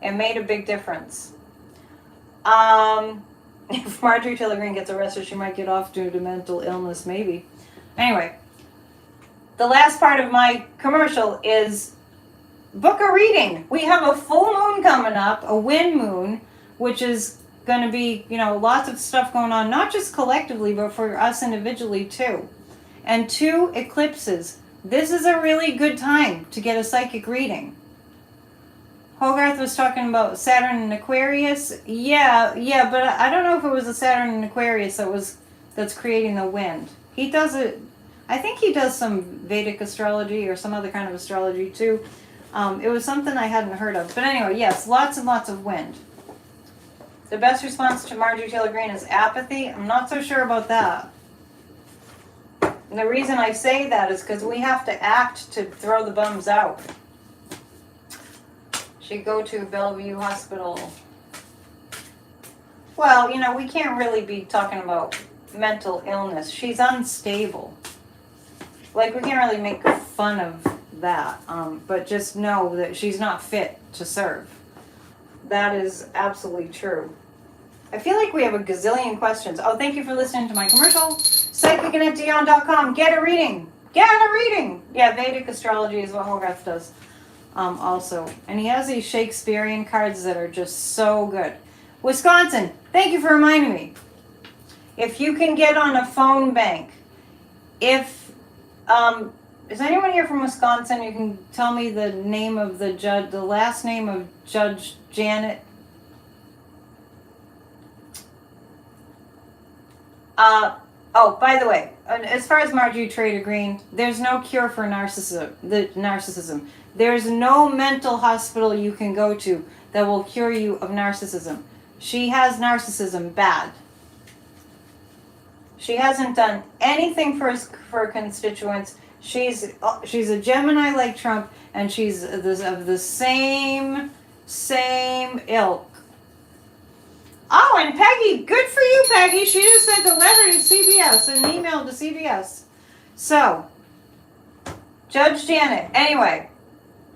It made a big difference. If Marjorie Taylor Greene gets arrested, she might get off due to mental illness, maybe. Anyway, the last part of my commercial is book a reading. We have a full moon coming up, a wind moon, which is going to be, lots of stuff going on, not just collectively, but for us individually too. And 2 eclipses. This is a really good time to get a psychic reading. Hogarth was talking about Saturn and Aquarius. Yeah, but I don't know if it was a Saturn and Aquarius that's creating the wind. He does it. I think he does some Vedic astrology or some other kind of astrology too. It was something I hadn't heard of. But anyway, yes, lots and lots of wind. The best response to Marjorie Taylor Greene is apathy. I'm not so sure about that. And the reason I say that is because we have to act to throw the bums out. She'd go to Bellevue Hospital. Well, we can't really be talking about mental illness. She's unstable. We can't really make fun of that. But just know that she's not fit to serve. That is absolutely true. I feel like we have a gazillion questions. Oh, thank you for listening to my commercial. PsychicandDion.com. Get a reading. Get a reading. Yeah, Vedic astrology is what Hogarth does. Also, and he has these Shakespearean cards that are just so good. Wisconsin, thank you for reminding me. If you can get on a phone bank, if is anyone here from Wisconsin? You can tell me the name of the judge, the last name of Judge Janet. Oh, by the way, as far as Marjorie Taylor Greene, there's no cure for narcissism. There's no mental hospital you can go to that will cure you of narcissism. She has narcissism bad. She hasn't done anything for her constituents. She's a Gemini like Trump, and she's of the same ilk. Oh, and Peggy, good for you, Peggy. She just sent a letter to CBS, an email to CBS. So, Judge Janet. Anyway,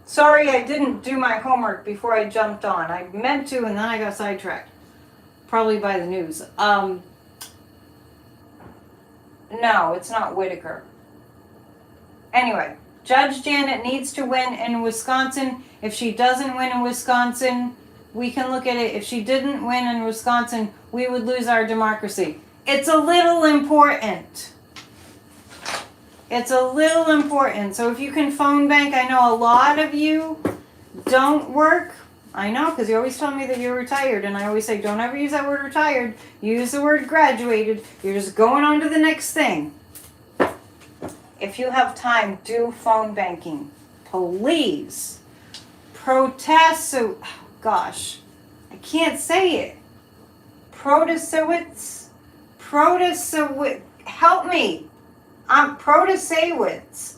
sorry I didn't do my homework before I jumped on. I meant to, and then I got sidetracked. Probably by the news. No, it's not Whitaker. Anyway, Judge Janet needs to win in Wisconsin. If she doesn't win in Wisconsin, we can look at it. If she didn't win in Wisconsin, we would lose our democracy. It's a little important. It's a little important. So if you can phone bank, I know a lot of you don't work. I know, because you always tell me that you're retired, and I always say, don't ever use that word retired. Use the word graduated. You're just going on to the next thing. If you have time, do phone banking. Please. Protest. So, oh gosh, I can't say it. Protasewicz. Help me. I'm Protasewicz.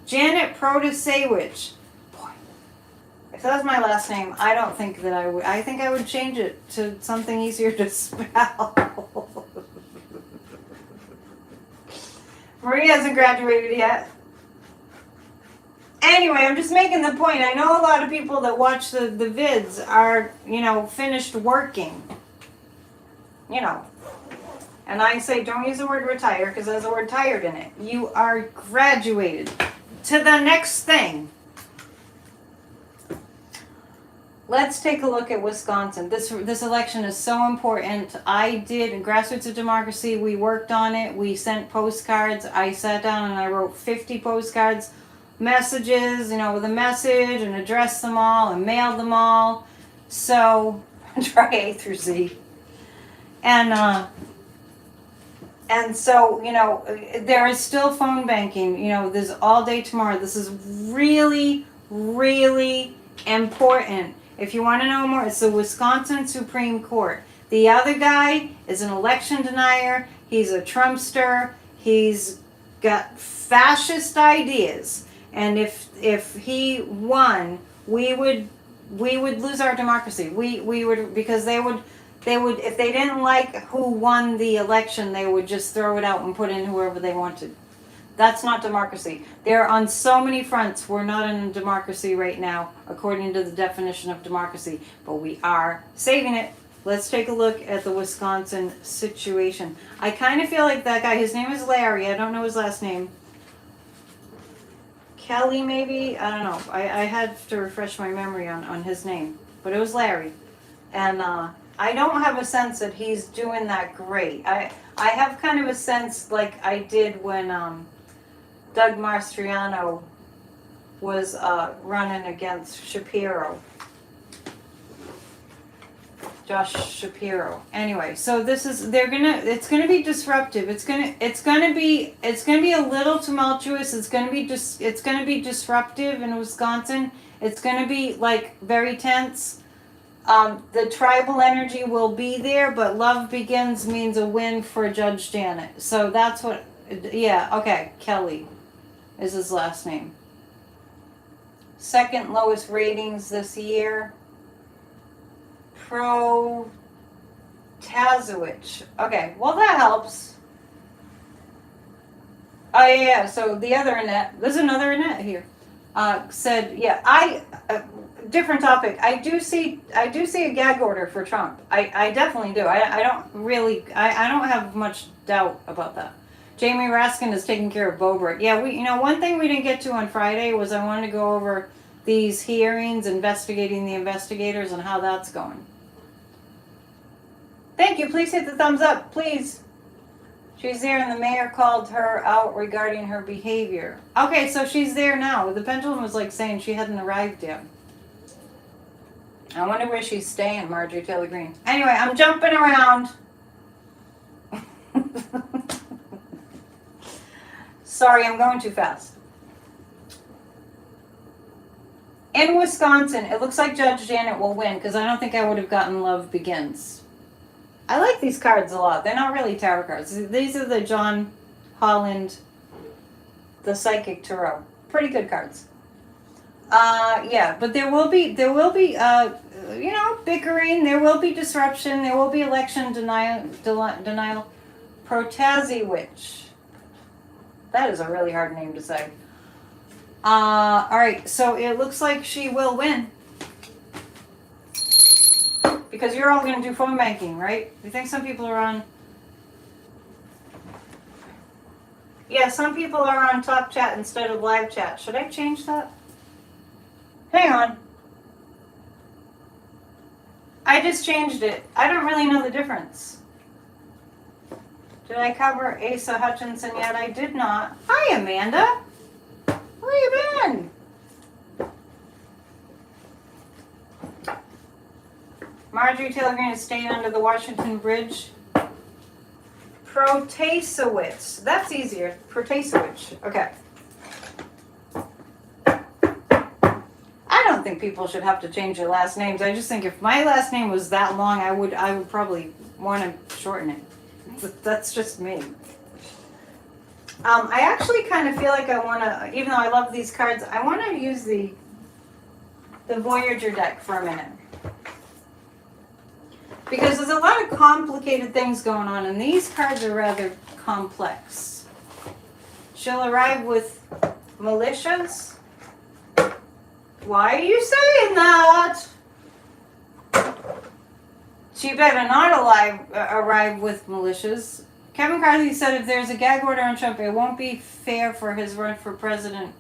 Janet Protasewicz. If that was my last name, I don't think that I would. I think I would change it to something easier to spell. Marie hasn't graduated yet. Anyway, I'm just making the point. I know a lot of people that watch the vids are, finished working. And I say don't use the word retire because there's the word tired in it. You are graduated. To the next thing. Let's take a look at Wisconsin. This election is so important. I did in Grassroots of Democracy. We worked on it. We sent postcards. I sat down and I wrote 50 postcards, messages, with a message, and addressed them all and mailed them all. So try A through Z. And so, there is still phone banking. There's all day tomorrow. This is really, really important. If you want to know more, it's the Wisconsin Supreme Court. The other guy is an election denier. He's a Trumpster. He's got fascist ideas. And if he won, we would lose our democracy. We would, because they would if they didn't like who won the election, they would just throw it out and put in whoever they wanted. That's not democracy. They're on so many fronts. We're not in a democracy right now, according to the definition of democracy, but we are saving it. Let's take a look at the Wisconsin situation. I kind of feel like that guy, his name is Larry. I don't know his last name. Kelly, maybe? I don't know. I had to refresh my memory on his name, but it was Larry. And I don't have a sense that he's doing that great. I have kind of a sense like I did when Doug Mastriano was running against Shapiro. Josh Shapiro. Anyway, so it's gonna be disruptive. It's gonna be a little tumultuous. It's gonna be disruptive in Wisconsin. It's gonna be like very tense. The tribal energy will be there, but love begins means a win for Judge Janet. So that's what, okay, Kelly is his last name. Second lowest ratings this year. Protasewicz. Okay, well that helps. Oh yeah, so the other Annette, there's another Annette here, said, different topic. I do see a gag order for Trump. I definitely do. I don't have much doubt about that. Jamie Raskin is taking care of Boebert. Yeah, one thing we didn't get to on Friday was I wanted to go over these hearings, investigating the investigators, and how that's going. Thank you. Please hit the thumbs up, please. She's there, and the mayor called her out regarding her behavior. Okay, so she's there now. The pendulum was like saying she hadn't arrived yet. I wonder where she's staying, Marjorie Taylor Greene. Anyway, I'm jumping around. Sorry, I'm going too fast. In Wisconsin, it looks like Judge Janet will win because I don't think I would have gotten Love Begins. I like these cards a lot. They're not really tarot cards. These are the John Holland, the Psychic Tarot. Pretty good cards. Yeah, but there will be, bickering. There will be disruption. There will be election denial. Protaziewicz. That is a really hard name to say. All right, so it looks like she will win. Because you're all going to do phone banking, right? You think some people are on... Yeah, some people are on Top Chat instead of Live Chat. Should I change that? Hang on. I just changed it. I don't really know the difference. Did I cover Asa Hutchinson yet? I did not. Hi, Amanda. Where you been? Marjorie Taylor Greene is staying under the Washington Bridge. Protasewicz. That's easier. Protasewicz. Okay. I don't think people should have to change their last names. I just think if my last name was that long, I would probably want to shorten it. That's just me. I actually kind of feel like I want to, even though I love these cards, I want to use the Voyager deck for a minute. Because there's a lot of complicated things going on, and these cards are rather complex. She'll arrive with militias. Why are you saying that? She better not arrive with militias. Kevin McCarthy said if there's a gag order on Trump, it won't be fair for his run for president.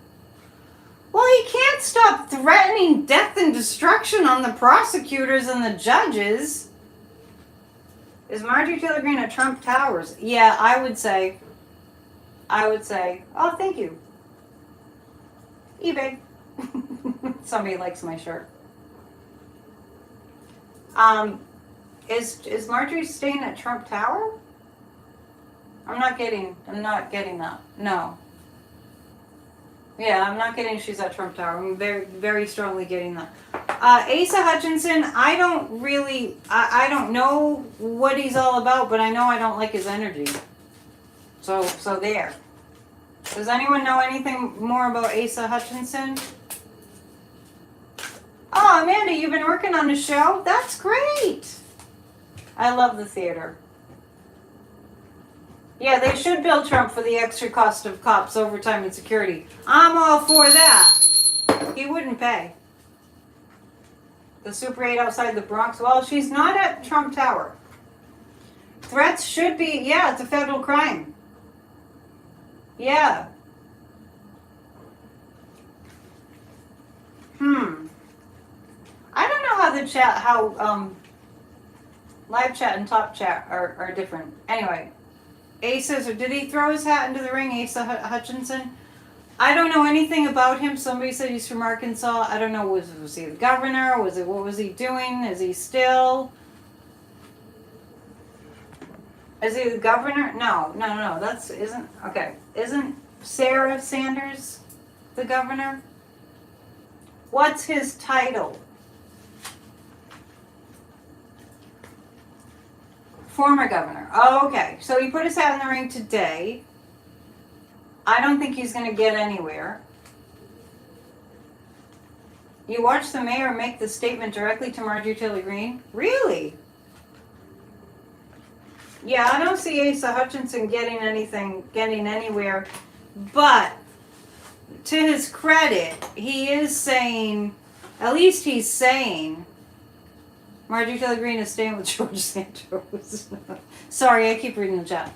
Well, he can't stop threatening death and destruction on the prosecutors and the judges. Is Marjorie Taylor Greene at Trump Towers? Yeah, I would say, oh, thank you. eBay. Somebody likes my shirt. Is Marjorie staying at Trump Tower? I'm not getting that. No. Yeah, I'm not getting she's at Trump Tower. I'm very, very strongly getting that. Asa Hutchinson, I don't know what he's all about, but I know I don't like his energy. So there. Does anyone know anything more about Asa Hutchinson? Oh, Amanda, you've been working on the show? That's great. I love the theater. Yeah, they should bill Trump for the extra cost of cops, overtime, and security. I'm all for that. He wouldn't pay. The Super 8 outside the Bronx. Well, she's not at Trump Tower. Threats should be, yeah, it's a federal crime. Yeah. I don't know how live chat and top chat are different. Anyway. Asa's, or did he throw his hat into the ring, Asa Hutchinson? I don't know anything about him. Somebody said he's from Arkansas. I don't know, was he the governor? What was he doing? Is he still? Is he the governor? No, isn't Sarah Sanders the governor? What's his title? Former governor. Oh, okay. So he put his hat in the ring today. I don't think he's going to get anywhere. You watched the mayor make the statement directly to Marjorie Taylor Greene? Really? Yeah, I don't see Asa Hutchinson getting anywhere. But to his credit, he is saying, at least he's saying, Marjorie Taylor Greene is staying with George Santos. Sorry, I keep reading the chat.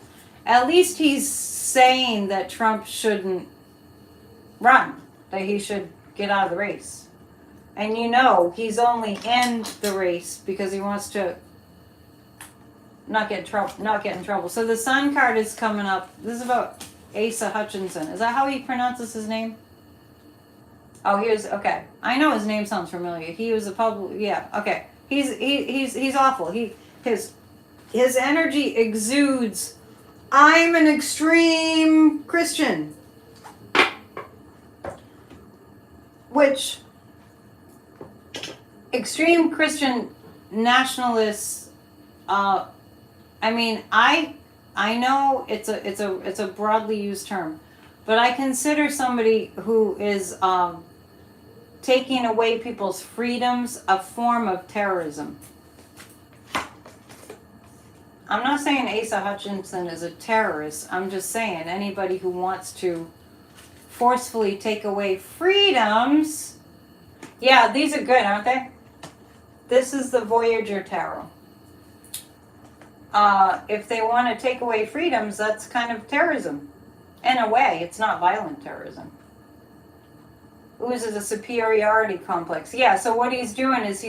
At least he's saying that Trump shouldn't run, that he should get out of the race. And you know, he's only in the race because he wants to not get in trouble. So the Sun card is coming up. This is about Asa Hutchinson. Is that how he pronounces his name? Oh, okay. I know his name sounds familiar. He was a public, yeah, okay. He's awful. His energy exudes, I'm an extreme Christian. Which extreme Christian nationalists, I mean, I know it's a broadly used term, but I consider somebody who is taking away people's freedoms a form of terrorism. I'm not saying Asa Hutchinson is a terrorist. I'm just saying anybody who wants to forcefully take away freedoms. Yeah, these are good, aren't they? This is the Voyager Tarot. If they want to take away freedoms, that's kind of terrorism. In a way, it's not violent terrorism. Oozes a superiority complex. Yeah, so what he's doing is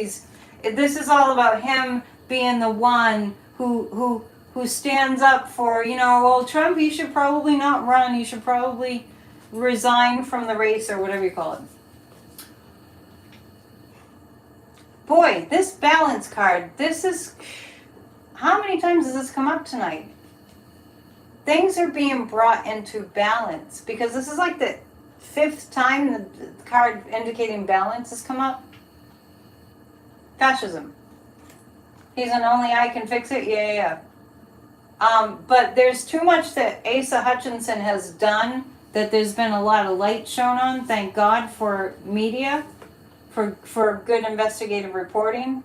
this is all about him being the one who stands up for, well, Trump, he should probably not run. He should probably resign from the race or whatever you call it. Boy, this balance card, how many times has this come up tonight? Things are being brought into balance because this is like the 5th time the card indicating balance has come up. Fascism. He's an only I can fix it? Yeah. But there's too much that Asa Hutchinson has done that there's been a lot of light shown on. Thank God for media, for good investigative reporting.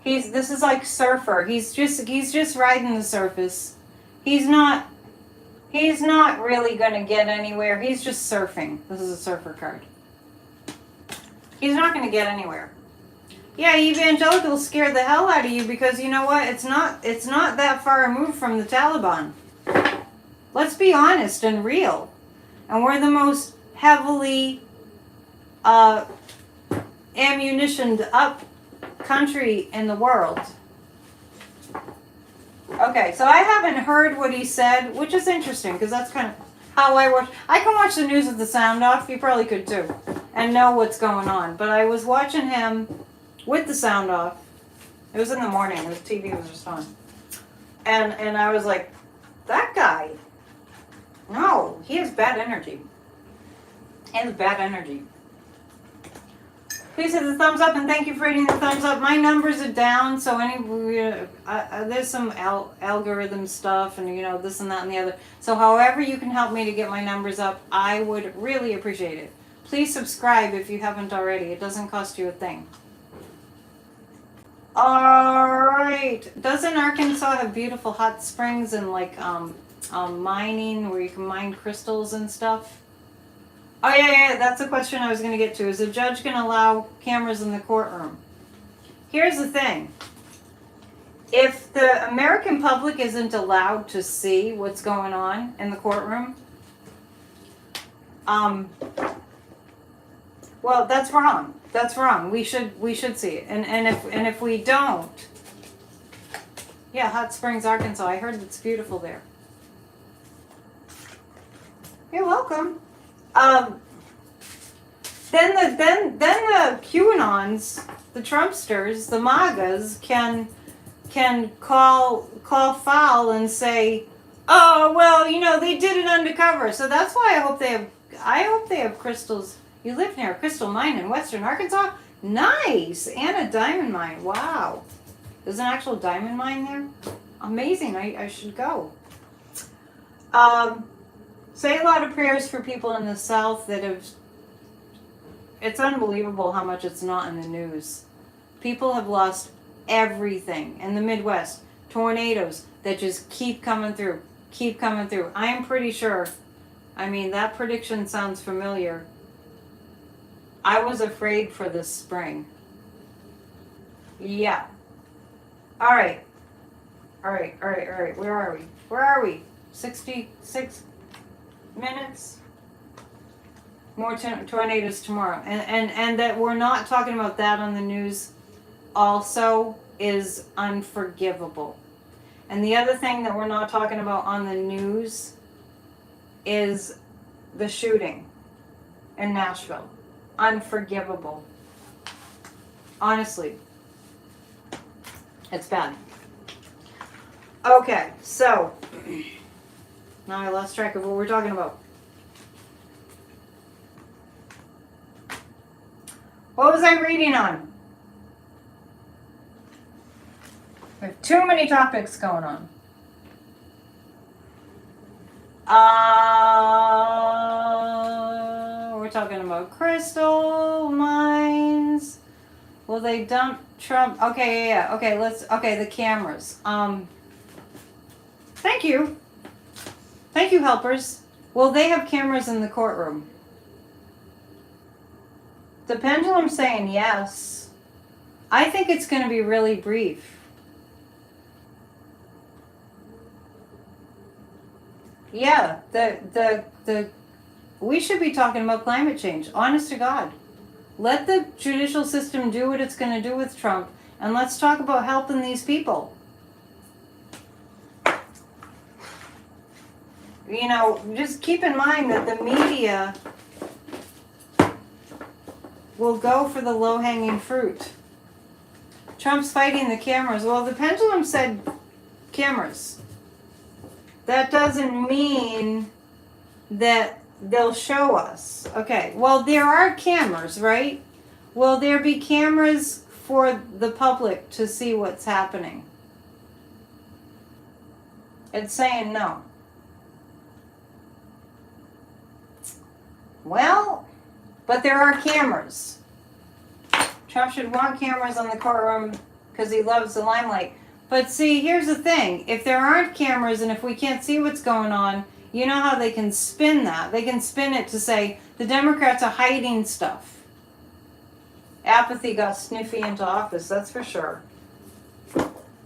This is like Surfer. He's just riding the surface. He's not really going to get anywhere. He's just surfing. This is a Surfer card. He's not going to get anywhere. Yeah, evangelicals scare the hell out of you because you know what? It's not that far removed from the Taliban. Let's be honest and real. And we're the most heavily ammunitioned up country in the world. Okay, so I haven't heard what he said, which is interesting because that's kind of how I watch. I can watch the news with the sound off. You probably could too, and know what's going on. But I was watching him with the sound off. It was in the morning. The TV was just on, and I was like, that guy. No, he has bad energy. He has bad energy. Please hit the thumbs up and thank you for hitting the thumbs up. My numbers are down, so there's some algorithm stuff and this and that and the other. So however you can help me to get my numbers up, I would really appreciate it. Please subscribe if you haven't already. It doesn't cost you a thing. All right. Doesn't Arkansas have beautiful hot springs and like mining where you can mine crystals and stuff? Oh, yeah, that's the question I was going to get to. Is the judge going to allow cameras in the courtroom? Here's the thing. If the American public isn't allowed to see what's going on in the courtroom, well, that's wrong. That's wrong. We should see it. And if we don't, yeah, Hot Springs, Arkansas. I heard it's beautiful there. You're welcome. Then the QAnons, the Trumpsters, the MAGAs can call foul and say, oh well, they did it undercover. So that's why I hope they have crystals. You live near a crystal mine in western Arkansas? Nice! And a diamond mine. Wow. There's an actual diamond mine there? Amazing. I should go. Say a lot of prayers for people in the South that have... It's unbelievable how much it's not in the news. People have lost everything. In the Midwest, tornadoes that just keep coming through. I am pretty sure, that prediction sounds familiar. I was afraid for this spring. Yeah. All right. Where are we? 66 minutes. More tornadoes tomorrow. And that we're not talking about that on the news also is unforgivable. And the other thing that we're not talking about on the news is the shooting in Nashville. Unforgivable. Honestly. It's bad. Okay, so now I lost track of what we're talking about. What was I reading on? We have too many topics going on. We're talking about crystal mines. Will they dump Trump? Okay, yeah. Okay, the cameras. Thank you. Thank you, helpers. Will they have cameras in the courtroom? The pendulum's saying yes. I think it's going to be really brief. Yeah, we should be talking about climate change. Honest to God. Let the judicial system do what it's going to do with Trump, and let's talk about helping these people. You know, just keep in mind that the media will go for the low-hanging fruit. Trump's fighting the cameras. Well, the pendulum said cameras. That doesn't mean that they'll show us. Okay, well, there are cameras, right? Will there be cameras for the public to see what's happening? It's saying no. Well, but there are cameras. Trump should want cameras on the courtroom because he loves the limelight. But see, here's the thing. If there aren't cameras and if we can't see what's going on, you know how they can spin that? They can spin it to say the Democrats are hiding stuff. Apathy got Sniffy into office, that's for sure.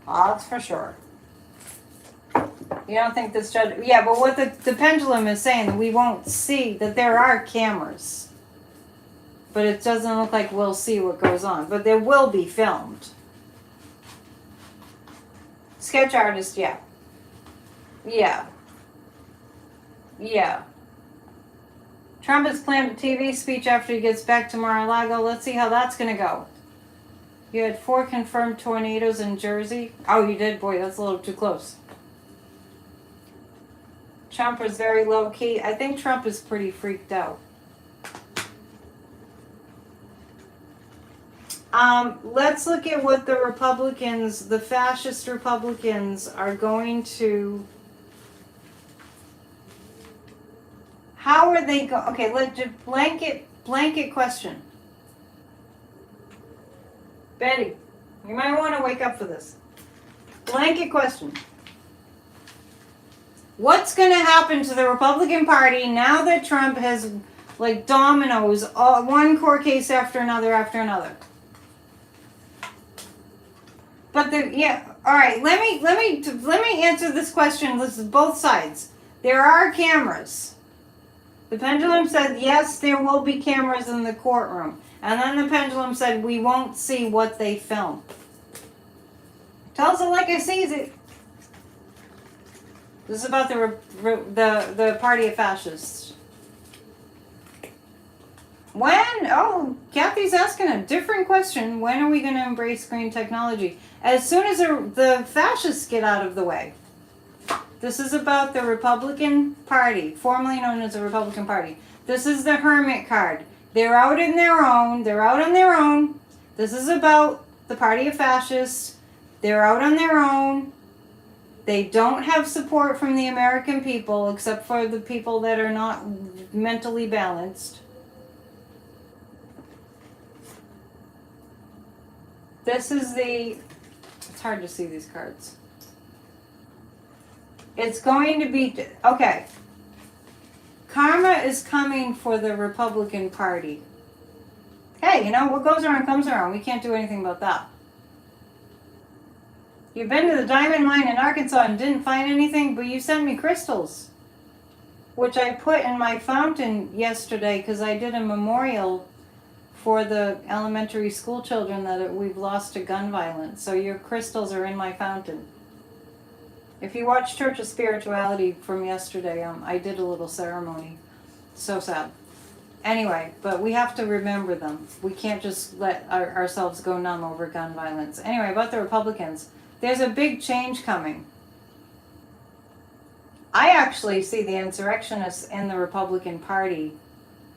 That's for sure. You don't think this judge... Yeah, but what the pendulum is saying, that we won't see, that there are cameras. But it doesn't look like we'll see what goes on. But there will be filmed. Sketch artist, yeah. Yeah. Yeah. Trump has planned a TV speech after he gets back to Mar-a-Lago. Let's see how that's going to go. You had 4 confirmed tornadoes in Jersey. Oh, you did? Boy, that's a little too close. Trump was very low-key. I think Trump is pretty freaked out. Let's look at what the Republicans, the fascist Republicans, are going to... How are they going... Okay, let's just blanket question. Betty, you might want to wake up for this. Blanket question. What's going to happen to the Republican Party now that Trump has, like dominoes, one court case after another after another? But all right. Let me answer this question. This is both sides. There are cameras. The pendulum said yes, there will be cameras in the courtroom, and then the pendulum said we won't see what they film. Tells it like I sees it. This is about the party of fascists. When? Oh, Kathy's asking a different question. When are we going to embrace green technology? As soon as the fascists get out of the way. This is about the Republican Party, formerly known as the Republican Party. This is the hermit card. They're out on their own. They're out on their own. This is about the party of fascists. They're out on their own. They don't have support from the American people, except for the people that are not mentally balanced. This is it's hard to see these cards. It's going to be, okay. Karma is coming for the Republican Party. Hey, you know, what goes around comes around. We can't do anything about that. You've been to the diamond mine in Arkansas and didn't find anything, but you sent me crystals, which I put in my fountain yesterday because I did a memorial for the elementary school children that we've lost to gun violence. So your crystals are in my fountain. If you watch Church of Spirituality from yesterday, I did a little ceremony. So sad. Anyway, but we have to remember them. We can't just let ourselves go numb over gun violence. Anyway, about the Republicans. There's a big change coming. I actually see the insurrectionists in the Republican Party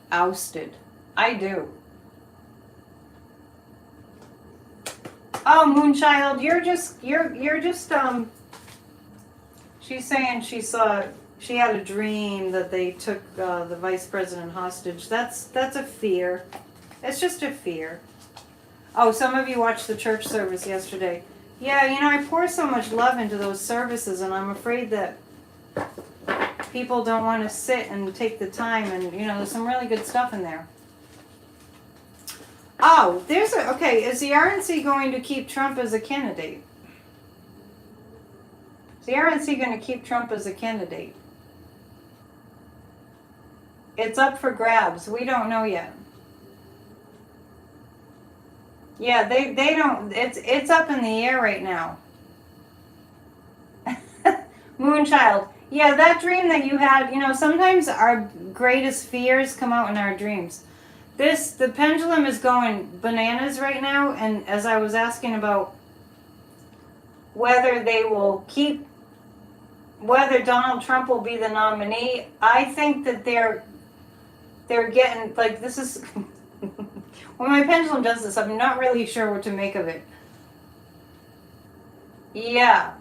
ousted. I do. Oh, Moonchild, you're just she's saying she had a dream that they took the vice president hostage. That's a fear. It's just a fear. Oh, some of you watched the church service yesterday. Yeah, I pour so much love into those services, and I'm afraid that people don't want to sit and take the time, and there's some really good stuff in there. Oh, okay, is the RNC going to keep Trump as a candidate? Is the RNC going to keep Trump as a candidate? It's up for grabs. We don't know yet. Yeah, they don't, it's up in the air right now. Moonchild. Yeah, that dream that you had, sometimes our greatest fears come out in our dreams. The pendulum is going bananas right now, and as I was asking about whether Donald Trump will be the nominee, I think that they're getting, like, this is, when my pendulum does this, I'm not really sure what to make of it. Yeah.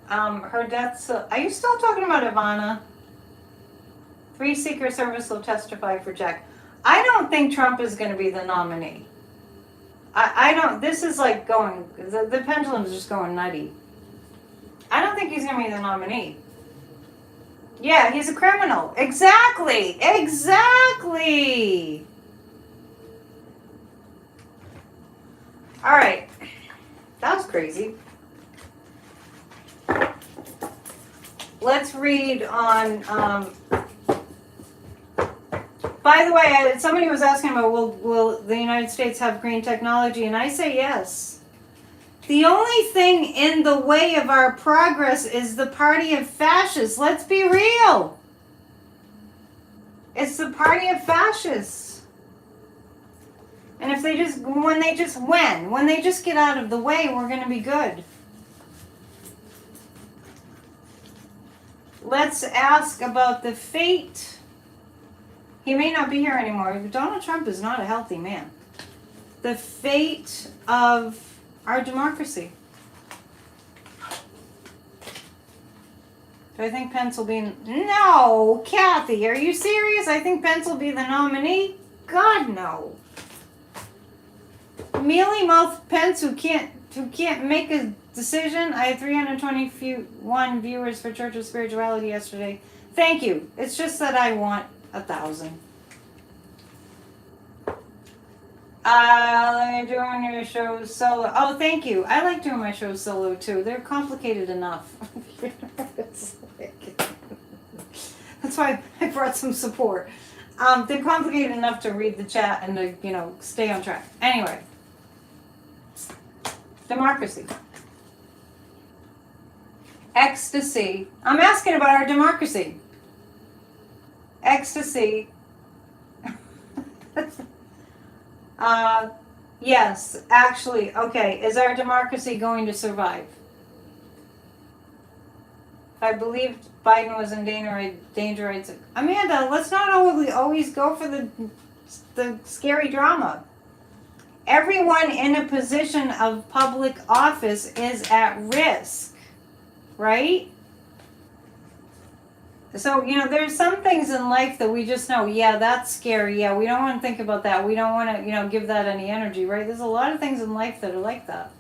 Her death's, are you still talking about Ivana? 3 Secret Service will testify for Jack. I don't think Trump is going to be the nominee. I don't, this is like going, the pendulum is just going nutty. I don't think he's going to be the nominee. Yeah, he's a criminal. Exactly. Exactly. All right. That was crazy. Let's read on, by the way, somebody was asking about will the United States have green technology, and I say yes. The only thing in the way of our progress is the party of fascists. Let's be real. It's the party of fascists. And if when they just get out of the way, we're going to be good. Let's ask about the fate. He may not be here anymore. Donald Trump is not a healthy man. The fate of our democracy. Do I think Pence will be... No, Kathy, are you serious? I think Pence will be the nominee? God, no. Mealy mouth Pence who can't make a decision. I had 321 viewers for Church of Spirituality yesterday. Thank you. It's just that I want 1,000. Let me doing your shows solo. Oh, thank you. I like doing my shows solo too. They're complicated enough. That's why I brought some support. They're complicated enough to read the chat and to, stay on track. Anyway. Democracy. Ecstasy. I'm asking about our democracy. Ecstasy. Yes, actually, okay. Is our democracy going to survive? If I believed Biden was in danger, I'd say, Amanda, let's not always go for the scary drama. Everyone in a position of public office is at risk, right? So, there's some things in life that we just know, yeah, that's scary. Yeah, we don't want to think about that. We don't want to, give that any energy, right? There's a lot of things in life that are like that.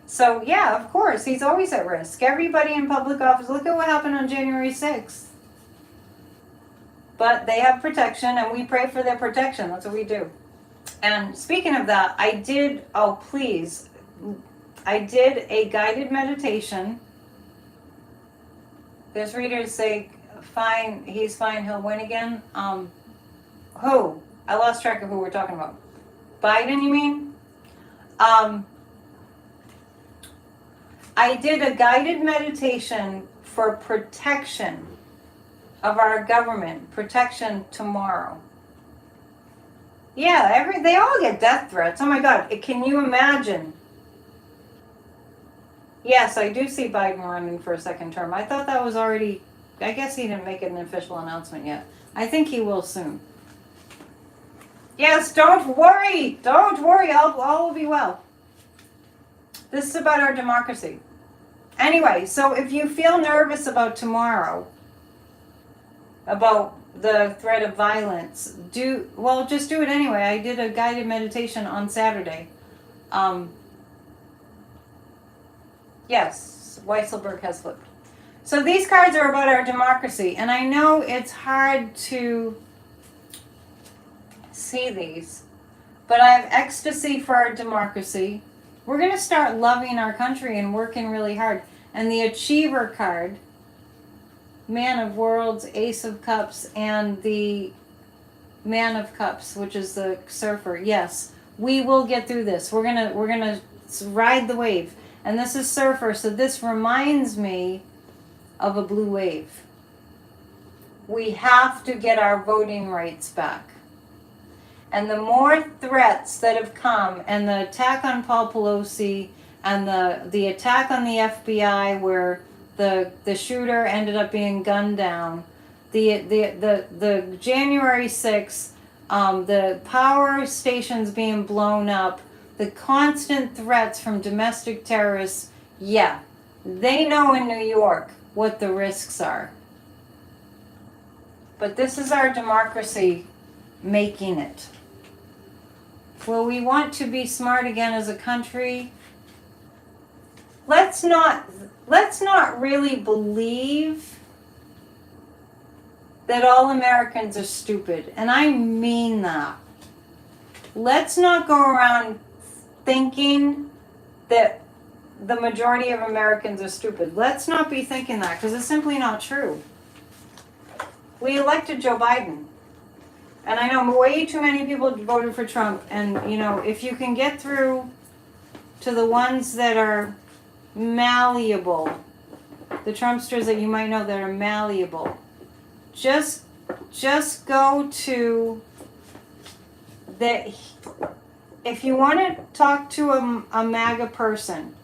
So, yeah, of course, he's always at risk. Everybody in public office, look at what happened on January 6th. But they have protection, and we pray for their protection. That's what we do. And speaking of that, I did a guided meditation. There's readers say, fine, he's fine, he'll win again. Who? I lost track of who we're talking about. Biden, you mean? I did a guided meditation for protection of our government, protection tomorrow. Yeah, they all get death threats. Oh my God, can you imagine? Yes, I do see Biden running for a second term. I thought that was already, I guess he didn't make an official announcement yet. I think he will soon. Yes, don't worry, all will be well. This is about our democracy. Anyway, so if you feel nervous about tomorrow, about the threat of violence, just do it anyway. I did a guided meditation on Saturday. Yes, Weisselberg has flipped. So these cards are about our democracy, and I know it's hard to see these, but I have ecstasy for our democracy. We're going to start loving our country and working really hard. And the Achiever card, Man of Worlds, Ace of Cups, and the Man of Cups, which is the surfer. Yes, we will get through this. We're gonna ride the wave. And this is surfer, so this reminds me of a blue wave. We have to get our voting rights back. And the more threats that have come, and the attack on Paul Pelosi, and the attack on the FBI where the shooter ended up being gunned down, the January 6th, the power stations being blown up, the constant threats from domestic terrorists, yeah, they know in New York what the risks are. But this is our democracy making it. Will we want to be smart again as a country? Let's not really believe that all Americans are stupid. And I mean that. Let's not go around thinking that the majority of Americans are stupid. Let's not be thinking that, because it's simply not true. We elected Joe Biden. And I know way too many people voted for Trump. And, if you can get through to the ones that are malleable, the Trumpsters that you might know that are malleable, just go to that. If you want to talk to a MAGA person,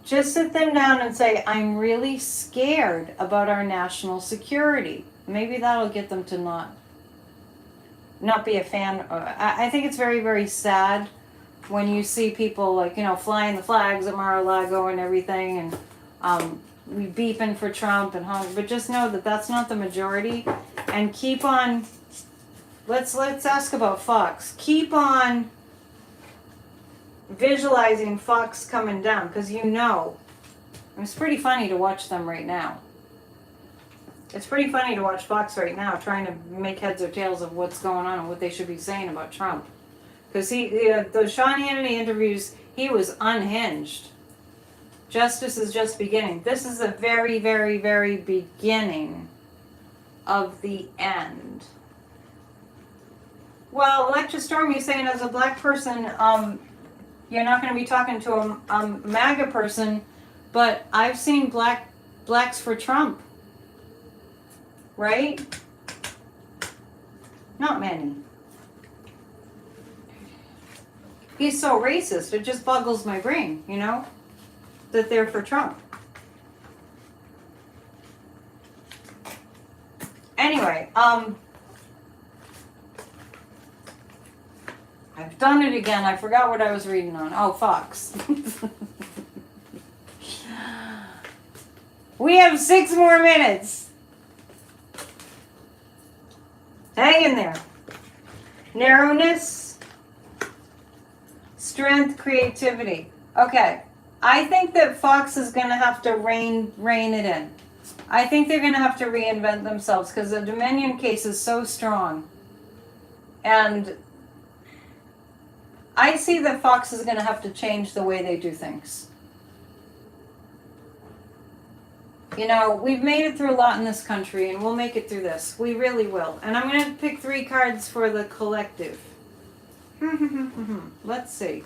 just sit them down and say, I'm really scared about our national security. Maybe that'll get them to not be a fan. I think it's very, very sad when you see people flying the flags at Mar-a-Lago and everything, and we beeping for Trump but just know that that's not the majority. And keep on. Let's ask about Fox. Keep on visualizing Fox coming down, because it's pretty funny to watch them right now. It's pretty funny to watch Fox right now trying to make heads or tails of what's going on and what they should be saying about Trump. Because the Sean Hannity interviews, he was unhinged. Justice is just beginning. This is the very, very, very beginning of the end. Well, Electra Storm, you're saying as a black person, you're not going to be talking to a MAGA person, but I've seen blacks for Trump. Right? Not many. He's so racist, it just boggles my brain, that they're for Trump. Anyway, I've done it again. I forgot what I was reading on. Oh, Fox. We have 6 more minutes. Hang in there. Narrowness, strength, creativity. Okay. I think that Fox is going to have to rein it in. I think they're going to have to reinvent themselves, because the Dominion case is so strong. And I see that Fox is going to have to change the way they do things. You know, we've made it through a lot in this country, and we'll make it through this. We really will. And I'm going to pick 3 cards for the collective. Let's see.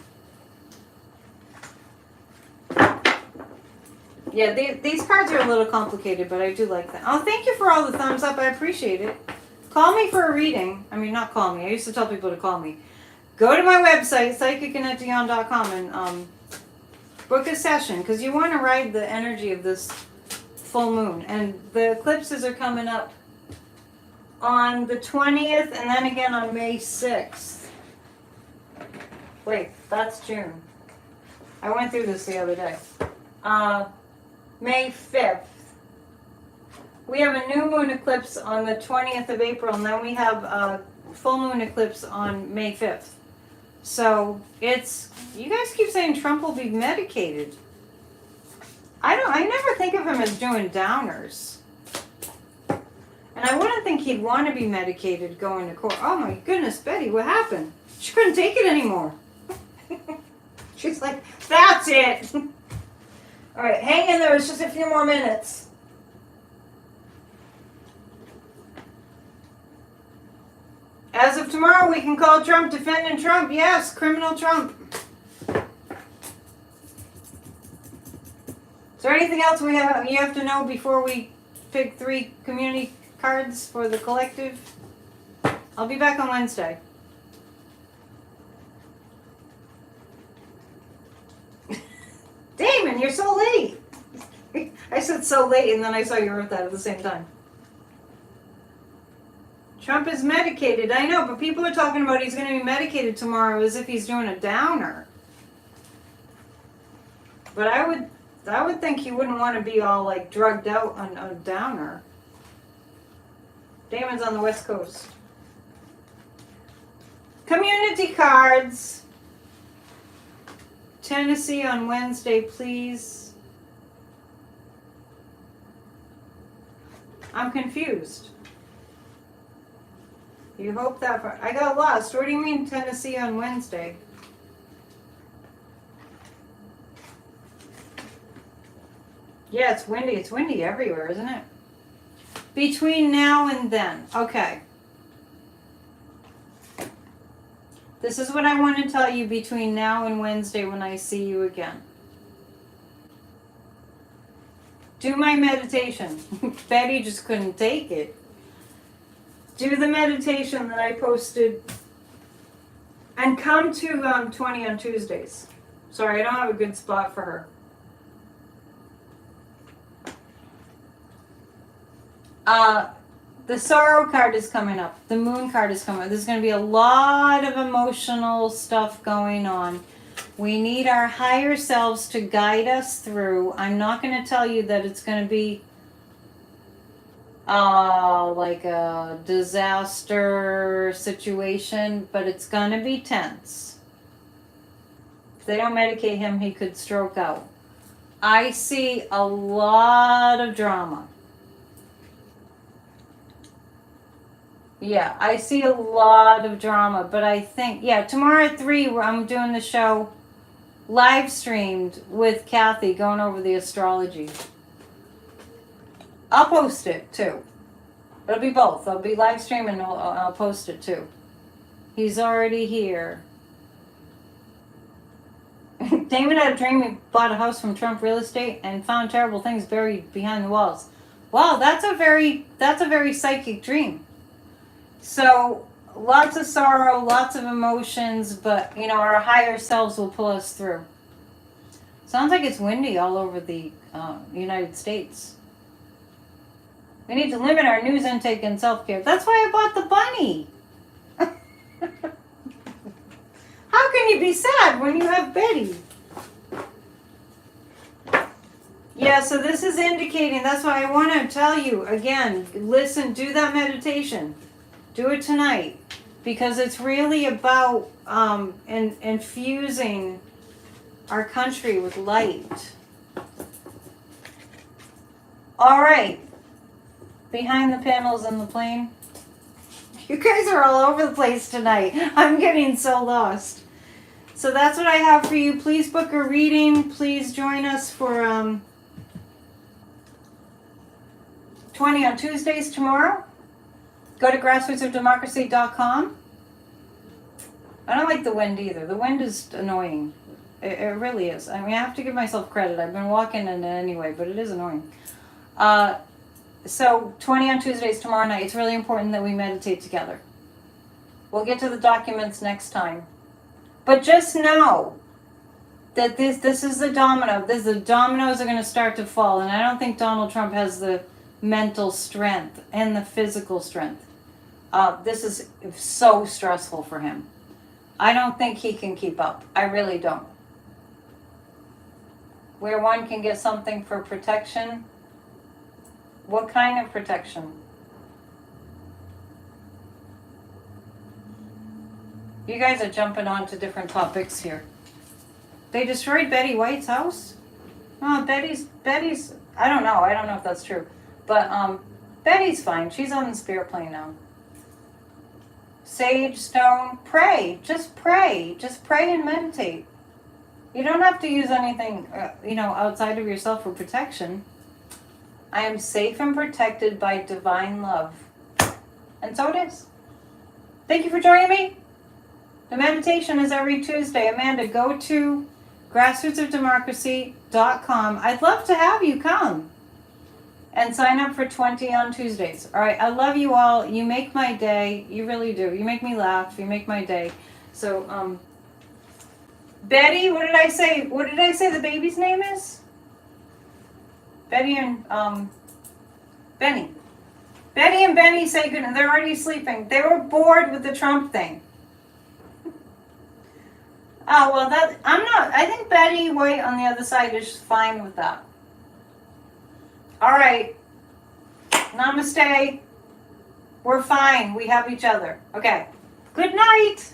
Yeah, these cards are a little complicated, but I do like them. Oh, thank you for all the thumbs up. I appreciate it. Call me for a reading. I mean, not call me. I used to tell people to call me. Go to my website, psychicandetdion.com, and book a session, because you want to ride the energy of this full moon. And the eclipses are coming up on the 20th, and then again on May 6th. Wait, that's June. I went through this the other day. May 5th. We have a new moon eclipse on the 20th of April, and then we have a full moon eclipse on May 5th. So it's, you guys keep saying Trump will be medicated. I never think of him as doing downers. And I wouldn't think he'd want to be medicated going to court. Oh my goodness, Betty, what happened? She couldn't take it anymore. She's like, that's it. All right, hang in there. It's just a few more minutes. As of tomorrow, we can call Trump defendant Trump. Yes, criminal Trump. Is there anything else you have to know before we pick 3 community cards for the collective? I'll be back on Wednesday. Damon, you're so late. I said so late, and then I saw you wrote that at the same time. Trump is medicated. I know, but people are talking about he's going to be medicated tomorrow as if he's doing a downer. But I would think he wouldn't want to be all like drugged out on a downer. Damon's on the West Coast. Community cards. Tennessee on Wednesday, please. I'm confused. You hope that I got lost. What do you mean Tennessee on Wednesday? Yeah, it's windy. It's windy everywhere, isn't it? Between now and then. Okay. This is what I want to tell you between now and Wednesday when I see you again. Do my meditation. Betty just couldn't take it. Do the meditation that I posted. And come to 20 on Tuesdays. Sorry, I don't have a good spot for her. The sorrow card is coming up. The moon card is coming up. There's going to be a lot of emotional stuff going on. We need our higher selves to guide us through. I'm not going to tell you that it's going to be like a disaster situation, but it's going to be tense. If they don't medicate him, he could stroke out. I see a lot of drama. Yeah, I see a lot of drama, but I think, yeah, tomorrow at 3, I'm doing the show live streamed with Kathy going over the astrology. I'll post it too. It'll be both. I'll be live streaming and I'll post it too. He's already here. Damon had a dream he bought a house from Trump Real Estate and found terrible things buried behind the walls. Wow, that's a very psychic dream. So, lots of sorrow, lots of emotions, but, you know, our higher selves will pull us through. Sounds like it's windy all over the United States. We need to limit our news intake and self-care. That's why I bought the bunny. How can you be sad when you have Betty? Yeah, so this is indicating, that's why I want to tell you, again, listen, do that meditation. Do it tonight, because it's really about infusing our country with light. All right. Behind the panels in the plane. You guys are all over the place tonight. I'm getting so lost. So that's what I have for you. Please book a reading. Please join us for 20 on Tuesdays tomorrow. Go to grassrootsofdemocracy.com. I don't like the wind either. The wind is annoying. It really is. I mean, I have to give myself credit. I've been walking in it anyway, but it is annoying. So 20 on Tuesdays tomorrow night. It's really important that we meditate together. We'll get to the documents next time. But just know that this is the domino. The dominoes are going to start to fall. And I don't think Donald Trump has the mental strength and the physical strength. This is so stressful for him. I don't think he can keep up. I really don't. Where one can get something for protection. What kind of protection? You guys are jumping on to different topics here. They destroyed Betty White's house? Oh, Betty's, I don't know if that's true. But Betty's fine. She's on the spirit plane now. Sage, stone, pray. Just pray. Just pray and meditate. You don't have to use anything, outside of yourself for protection. I am safe and protected by divine love. And so it is. Thank you for joining me. The meditation is every Tuesday. Amanda, go to grassrootsofdemocracy.com. I'd love to have you come and sign up for 20 on Tuesdays. All right, I love you all. You make my day. You really do. You make me laugh. You make my day. So, Betty, what did I say? What did I say the baby's name is? Betty and Benny. Betty and Benny say good, and they're already sleeping. They were bored with the Trump thing. Oh, well, I think Betty White on the other side is fine with that. All right. Namaste. We're fine. We have each other. Okay. Good night.